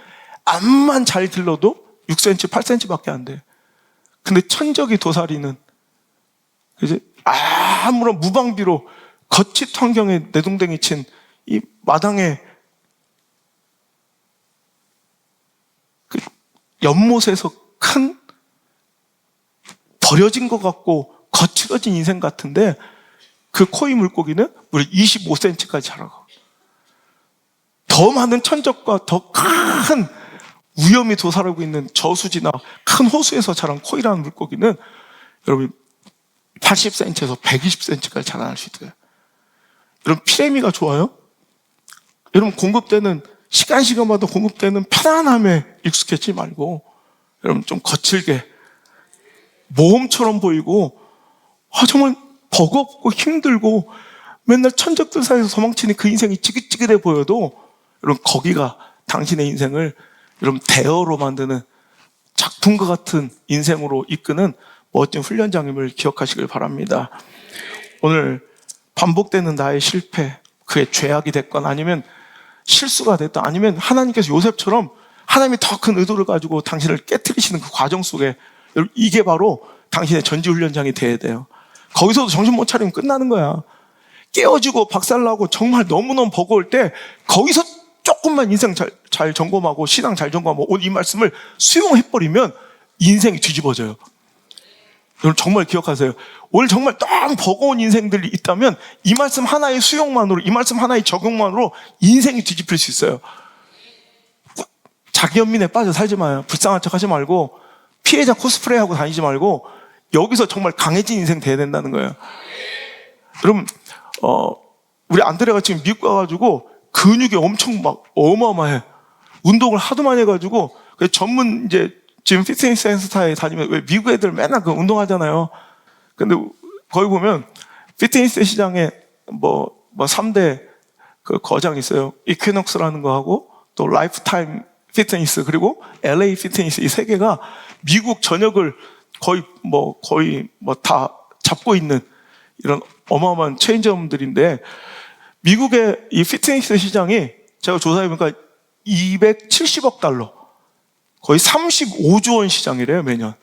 [SPEAKER 1] 암만 잘 길러도 6cm, 8cm밖에 안 돼. 근데 천적이 도사리는, 그죠? 아무런 무방비로 거짓 환경에 내동댕이 친 이 마당에 그 연못에서 큰 버려진 것 같고 거칠어진 인생 같은데 그 코이 물고기는 무려 25cm까지 자라고. 더 많은 천적과 더 큰 위험이 도사리고 있는 저수지나 큰 호수에서 자란 코이라는 물고기는 여러분 80cm에서 120cm까지 자라날 수 있어요. 여러분, 피레미가 좋아요? 여러분, 공급되는 시간마다 공급되는 편안함에 익숙해지지 말고 여러분 좀 거칠게 모험처럼 보이고 정말 버겁고 힘들고 맨날 천적들 사이에서 도망치는 그 인생이 찌긋찌긋해 보여도 여러분 거기가 당신의 인생을 여러분 대어로 만드는 작품과 같은 인생으로 이끄는 멋진 훈련장임을 기억하시길 바랍니다. 오늘 반복되는 나의 실패, 그의 죄악이 됐건 아니면 실수가 됐던 아니면 하나님께서 요셉처럼 하나님이 더 큰 의도를 가지고 당신을 깨트리시는 그 과정 속에 이게 바로 당신의 전지훈련장이 돼야 돼요. 거기서도 정신 못 차리면 끝나는 거야. 깨어지고 박살나고 정말 너무너무 버거울 때 거기서 조금만 인생 잘 점검하고 신앙 잘 점검하고 오늘 이 말씀을 수용해버리면 인생이 뒤집어져요. 여러분 정말 기억하세요. 오늘 정말 너무 버거운 인생들이 있다면 이 말씀 하나의 수용만으로, 이 말씀 하나의 적용만으로 인생이 뒤집힐 수 있어요. 자기 연민에 빠져 살지 마요. 불쌍한 척 하지 말고 피해자 코스프레하고 다니지 말고 여기서 정말 강해진 인생 돼야 된다는 거예요. 여러분, 우리 안드레가 지금 미국 가가지고 근육이 엄청 막 어마어마해. 운동을 하도 많이 해가지고 전문 이제 지금 피트니스 센터에 다니면 왜 미국 애들 맨날 그 운동하잖아요. 근데 거기 보면 피트니스 시장에 뭐 3대 그 거장이 있어요. 이퀴녹스라는 거 하고 또 라이프타임 피트니스 그리고 LA 피트니스 이 세 개가 미국 전역을 거의 다 잡고 있는 이런 어마어마한 체인점들인데 미국의 이 피트니스 시장이 제가 조사해보니까 270억 달러 거의 35조 원 시장이래요, 매년.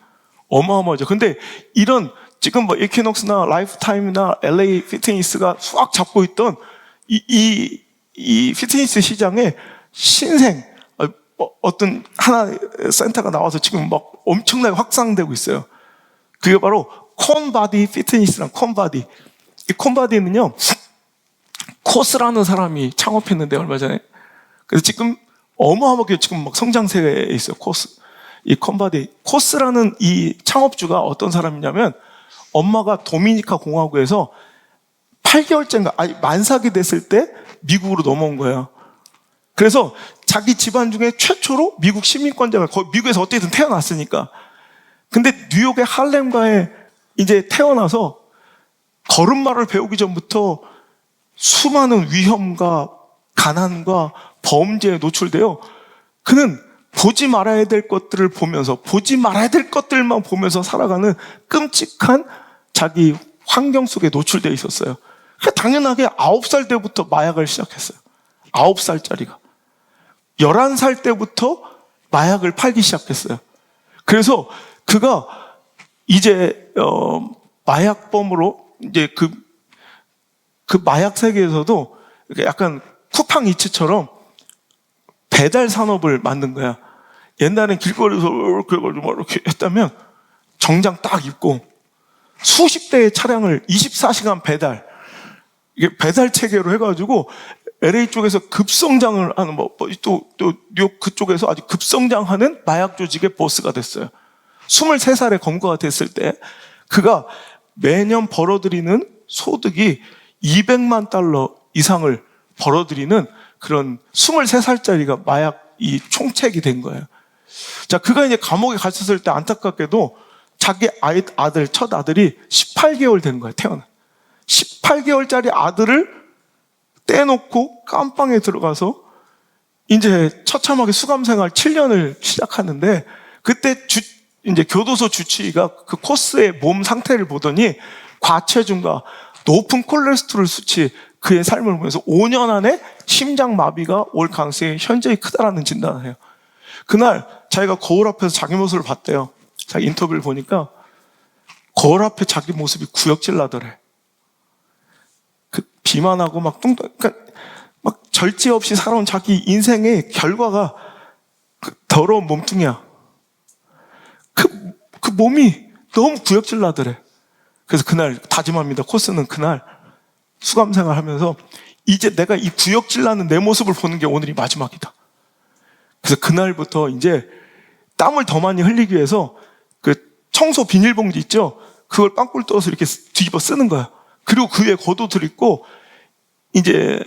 [SPEAKER 1] 어마어마하죠. 근데 이런 지금 이퀴녹스나 라이프타임이나 LA 피트니스가 수확 잡고 있던 이 피트니스 시장에 신생 어떤 하나 센터가 나와서 지금 막 엄청나게 확산되고 있어요. 그게 바로 콘바디 피트니스랑 콘바디. 이 콘바디는요, 코스라는 사람이 창업했는데 얼마 전에. 그래서 지금 어마어마하게 지금 막 성장세에 있어요. 이 콘바디. 코스라는 이 창업주가 어떤 사람이냐면 엄마가 도미니카 공화국에서 8개월째인가 아니 만삭이 됐을 때 미국으로 넘어온 거예요. 그래서 자기 집안 중에 최초로 미국 시민권자가 거의 미국에서 어떻게든 태어났으니까. 근데 뉴욕의 할렘가에 이제 태어나서 걸음마를 배우기 전부터 수많은 위험과 가난과 범죄에 노출되어 그는 보지 말아야 될 것들을 보면서 보지 말아야 될 것들만 보면서 살아가는 끔찍한 자기 환경 속에 노출되어 있었어요. 당연하게 9살 때부터 마약을 시작했어요. 9살짜리가. 11살 때부터 마약을 팔기 시작했어요. 그래서 그가 이제 마약범으로 이제 그 마약 세계에서도 약간 쿠팡이츠처럼 배달 산업을 만든 거야. 옛날엔 길거리에서 이렇게 했다면 정장 딱 입고 수십 대의 차량을 24시간 배달, 이게 배달 체계로 해가지고 LA 쪽에서 급성장을 하는 또 뉴욕 그쪽에서 아주 급성장하는 마약 조직의 보스가 됐어요. 23살에 검거가 됐을 때 그가 매년 벌어들이는 소득이 200만 달러 이상을 벌어들이는 그런 23살짜리가 마약 이 총책이 된 거예요. 자, 그가 이제 감옥에 갇혔을 때 안타깝게도 자기 아들, 첫 아들이 18개월 된 거예요, 태어나. 18개월짜리 아들을 떼놓고 깜빵에 들어가서 이제 처참하게 수감생활 7년을 시작하는데 그때 이제 교도소 주치의가 그 코스의 몸 상태를 보더니 과체중과 높은 콜레스테롤 수치 그의 삶을 보면서 5년 안에 심장마비가 올 가능성이 현저히 크다라는 진단을 해요. 그날 자기가 거울 앞에서 자기 모습을 봤대요. 자기 인터뷰를 보니까 거울 앞에 자기 모습이 구역질 나더래. 그 비만하고 막 그러니까 막 절제 없이 살아온 자기 인생의 결과가 그 더러운 몸뚱이야. 그 몸이 너무 구역질 나더래. 그래서 그날 다짐합니다. 코스는 그날 수감 생활하면서 이제 내가 이 구역질 나는 내 모습을 보는 게 오늘이 마지막이다. 그래서 그날부터 이제 땀을 더 많이 흘리기 위해서 그 청소 비닐봉지 있죠? 그걸 빵꿀 떠서 이렇게 뒤집어 쓰는 거야. 그리고 그 위에 겉옷을 입고 이제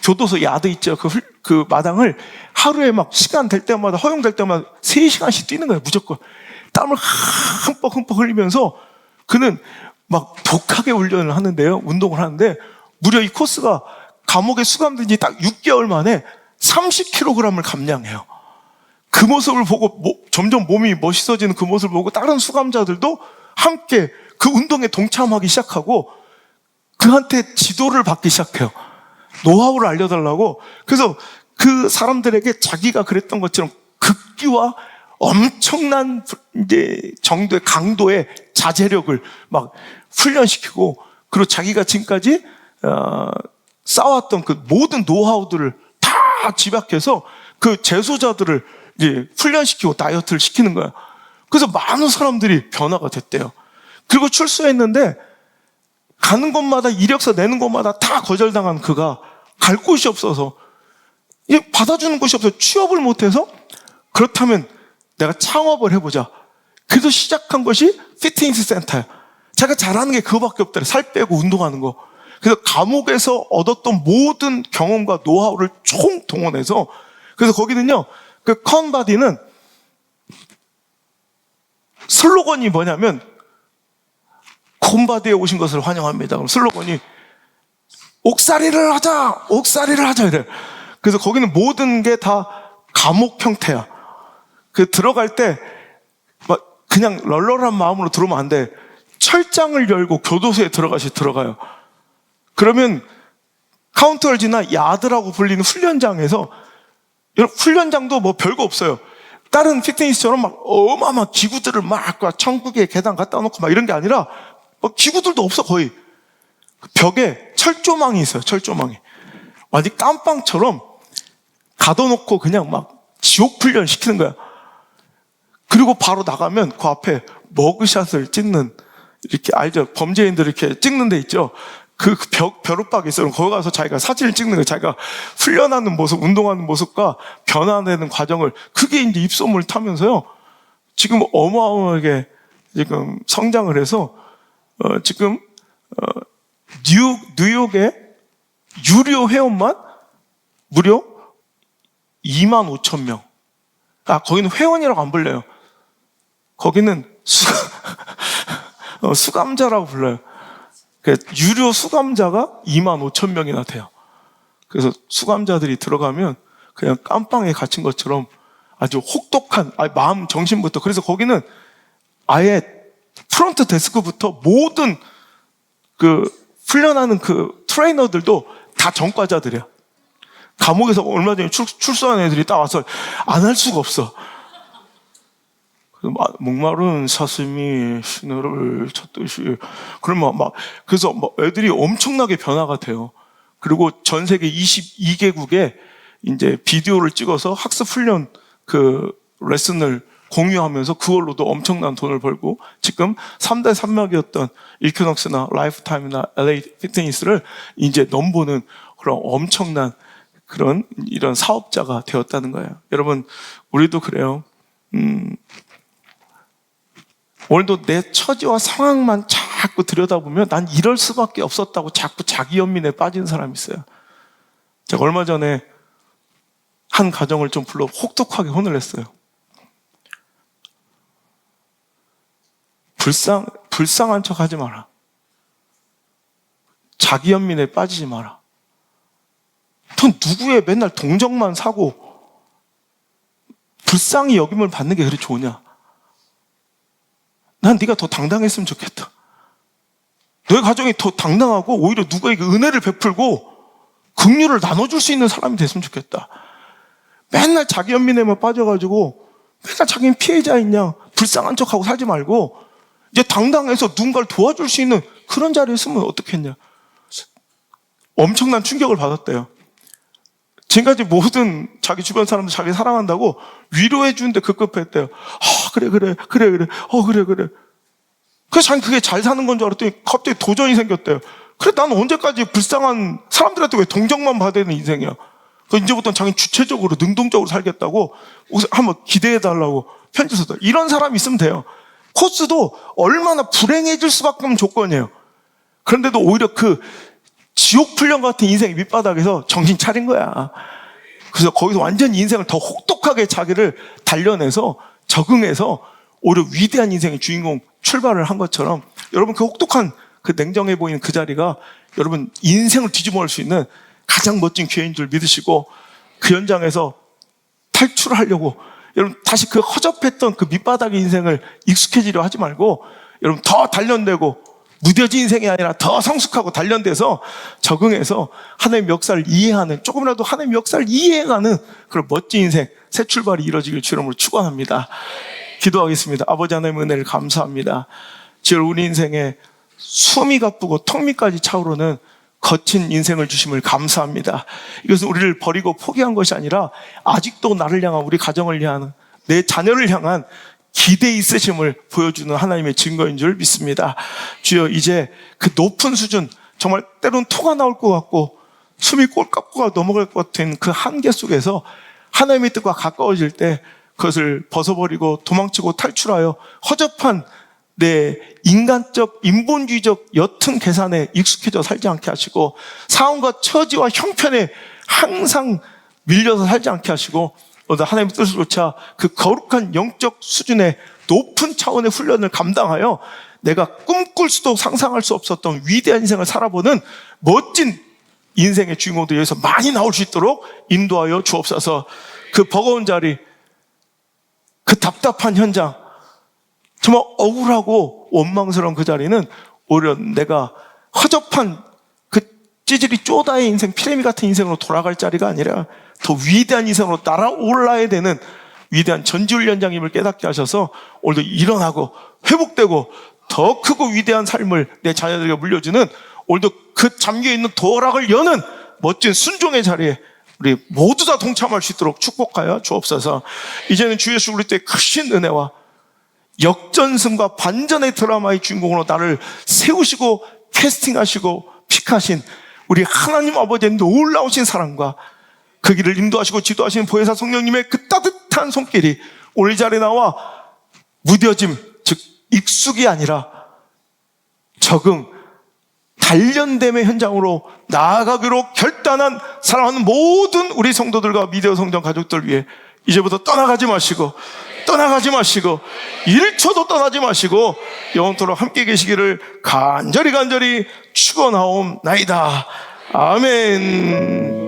[SPEAKER 1] 교도소 야드 있죠? 그 마당을 하루에 막 시간 될 때마다 허용될 때마다 3시간씩 뛰는 거야, 무조건. 땀을 흠뻑 흘리면서 그는 막 독하게 훈련을 하는데요. 운동을 하는데 무려 이 코스가 감옥에 수감된 지 딱 6개월 만에 30kg을 감량해요. 그 모습을 보고 점점 몸이 멋있어지는 그 모습을 보고 다른 수감자들도 함께 그 운동에 동참하기 시작하고 그한테 지도를 받기 시작해요. 노하우를 알려달라고. 그래서 그 사람들에게 자기가 그랬던 것처럼 극기와 엄청난 이제 정도의 강도의 자제력을 막 훈련시키고 그리고 자기가 지금까지 쌓아왔던 그 모든 노하우들을 다 집약해서 그 재소자들을 이제 훈련시키고 다이어트를 시키는 거예요. 그래서 많은 사람들이 변화가 됐대요. 그리고 출소했는데 가는 곳마다 이력서 내는 곳마다 다 거절당한 그가 갈 곳이 없어서 받아주는 곳이 없어서 취업을 못해서 그렇다면 내가 창업을 해보자. 그래서 시작한 것이 피트니스 센터야. 자기가 잘하는 게 그거밖에 없더래. 살 빼고 운동하는 거. 그래서 감옥에서 얻었던 모든 경험과 노하우를 총동원해서 그래서 거기는요, 그 컨바디는 슬로건이 뭐냐면 콘바디에 오신 것을 환영합니다. 그럼 슬로건이 옥살이를 하자 이래. 그래서 거기는 모든 게 다 감옥 형태야. 그 들어갈 때 막 그냥 널널한 마음으로 들어오면 안 돼. 철장을 열고 교도소에 들어가요. 그러면 카운터얼지나 야드라고 불리는 훈련장에서 훈련장도 뭐 별거 없어요. 다른 피트니스처럼 막 어마어마한 기구들을 막 천국에 계단 갖다 놓고 막 이런 게 아니라 뭐 기구들도 없어 거의. 벽에 철조망이 있어요. 철조망이. 완전 깜빵처럼 가둬놓고 그냥 막 지옥 훈련 시키는 거야. 그리고 바로 나가면 그 앞에 머그샷을 찍는 이렇게 알죠? 범죄인들 이렇게 찍는 데 있죠? 그 벼룩박이 있어요. 거기 가서 자기가 사진을 찍는 거예요. 자기가 훈련하는 모습, 운동하는 모습과 변화되는 과정을 그게 이제 입소문을 타면서요. 지금 어마어마하게 지금 성장을 해서 지금 뉴욕의 유료 회원만 무려 25,000명. 거기는 회원이라고 안 불러요. 거기는 수감자라고 불러요. 유료 수감자가 25,000명이나 돼요. 그래서 수감자들이 들어가면 그냥 깜빵에 갇힌 것처럼 아주 혹독한 마음 정신부터. 그래서 거기는 아예 프론트 데스크부터 모든 그 훈련하는 그 트레이너들도 다 전과자들이야. 감옥에서 얼마 전에 출소한 애들이 딱 와서 안 할 수가 없어. 목마른 사슴이 시내를 찾듯이. 그러면 그래서 애들이 엄청나게 변화가 돼요. 그리고 전 세계 22개국에 이제 비디오를 찍어서 학습 훈련 그 레슨을 공유하면서 그걸로도 엄청난 돈을 벌고, 지금 3대 산맥이었던 이퀴넉스나 라이프타임이나 LA 피트니스를 이제 넘보는 그런 엄청난 그런 이런 사업자가 되었다는 거예요. 여러분, 우리도 그래요. 오늘도 내 처지와 상황만 자꾸 들여다보면 난 이럴 수밖에 없었다고 자꾸 자기 연민에 빠지는 사람이 있어요. 제가 얼마 전에 한 가정을 좀 불러 혹독하게 혼을 냈어요. 불쌍한 척 하지 마라. 자기 연민에 빠지지 마라. 넌 누구의 맨날 동정만 사고 불쌍히 여김을 받는 게 그리 좋으냐? 난 네가 더 당당했으면 좋겠다. 너의 가정이 더 당당하고 오히려 누구에게 은혜를 베풀고 긍휼을 나눠줄 수 있는 사람이 됐으면 좋겠다. 맨날 자기 연민에만 빠져가지고 맨날 자기는 피해자인 양 불쌍한 척하고 살지 말고 이제 당당해서 누군가를 도와줄 수 있는 그런 자리에 있으면 어떻겠냐. 엄청난 충격을 받았대요. 지금까지 모든 자기 주변 사람들 자기 사랑한다고 위로해 주는데 급급했대요. 그래. 그래. 그래서 자기 그게 잘 사는 건 줄 알았더니 갑자기 도전이 생겼대요. 그래, 나는 언제까지 불쌍한 사람들한테 왜 동정만 받아야 되는 인생이야. 이제부터는 자기는 주체적으로 능동적으로 살겠다고 한번 기대해달라고 편지 썼다. 이런 사람이 있으면 돼요. 코스도 얼마나 불행해질 수밖에 없는 조건이에요. 그런데도 오히려 그 지옥 훈련 같은 인생의 밑바닥에서 정신 차린 거야. 그래서 거기서 완전히 인생을 더 혹독하게 자기를 단련해서 적응해서 오히려 위대한 인생의 주인공 출발을 한 것처럼, 여러분 그 혹독한 그 냉정해 보이는 그 자리가 여러분 인생을 뒤집어 놓을 수 있는 가장 멋진 기회인 줄 믿으시고, 그 현장에서 탈출하려고 여러분 다시 그 허접했던 그 밑바닥의 인생을 익숙해지려 하지 말고, 여러분 더 단련되고 무뎌진 인생이 아니라 더 성숙하고 단련돼서 적응해서 하나님의 역사를 이해하는, 조금이라도 하나님의 역사를 이해해가는 그런 멋진 인생, 새 출발이 이루어지길 주 이름으로 축원합니다. 기도하겠습니다. 아버지 하나님의 은혜를 감사합니다. 주여, 우리 인생에 숨이 가쁘고 턱밑까지 차오르는 거친 인생을 주심을 감사합니다. 이것은 우리를 버리고 포기한 것이 아니라 아직도 나를 향한, 우리 가정을 향한, 내 자녀를 향한 기대 있으심을 보여주는 하나님의 증거인 줄 믿습니다. 주여, 이제 그 높은 수준, 정말 때론 토가 나올 것 같고 숨이 꼴깍꼴깍 넘어갈 것 같은 그 한계 속에서 하나님의 뜻과 가까워질 때 그것을 벗어버리고 도망치고 탈출하여 허접한 내 인간적, 인본주의적 옅은 계산에 익숙해져 살지 않게 하시고, 상황과 처지와 형편에 항상 밀려서 살지 않게 하시고, 하나님의 뜻을 쫓아 그 거룩한 영적 수준의 높은 차원의 훈련을 감당하여 내가 꿈꿀 수도 상상할 수 없었던 위대한 인생을 살아보는 멋진 인생의 주인공들이 여기서 많이 나올 수 있도록 인도하여 주옵소서. 그 버거운 자리, 그 답답한 현장, 정말 억울하고 원망스러운 그 자리는 오히려 내가 허접한 그 찌질이 쪼다의 인생, 피레미 같은 인생으로 돌아갈 자리가 아니라 더 위대한 인생으로 날아올라야 되는 위대한 전지훈련장임을 깨닫게 하셔서 오늘도 일어나고 회복되고 더 크고 위대한 삶을 내 자녀들에게 물려주는, 오늘도 그 잠겨있는 도락을 여는 멋진 순종의 자리에 우리 모두 다 동참할 수 있도록 축복하여 주옵소서. 이제는 주 예수 그리스도의 크신 은혜와 역전승과 반전의 드라마의 주인공으로 나를 세우시고 캐스팅하시고 픽하신 우리 하나님 아버지의 놀라우신 사랑과 그 길을 인도하시고 지도하시는 보혜사 성령님의 그 따뜻한 손길이 오늘 이 자리에 나와 무뎌짐, 즉 익숙이 아니라 적응, 단련됨의 현장으로 나아가기로 결단한 사랑하는 모든 우리 성도들과 미디어 성전 가족들 위해 이제부터 떠나가지 마시고 1초도 떠나지 마시고 영원토록 함께 계시기를 간절히 축원하옵나이다. 아멘.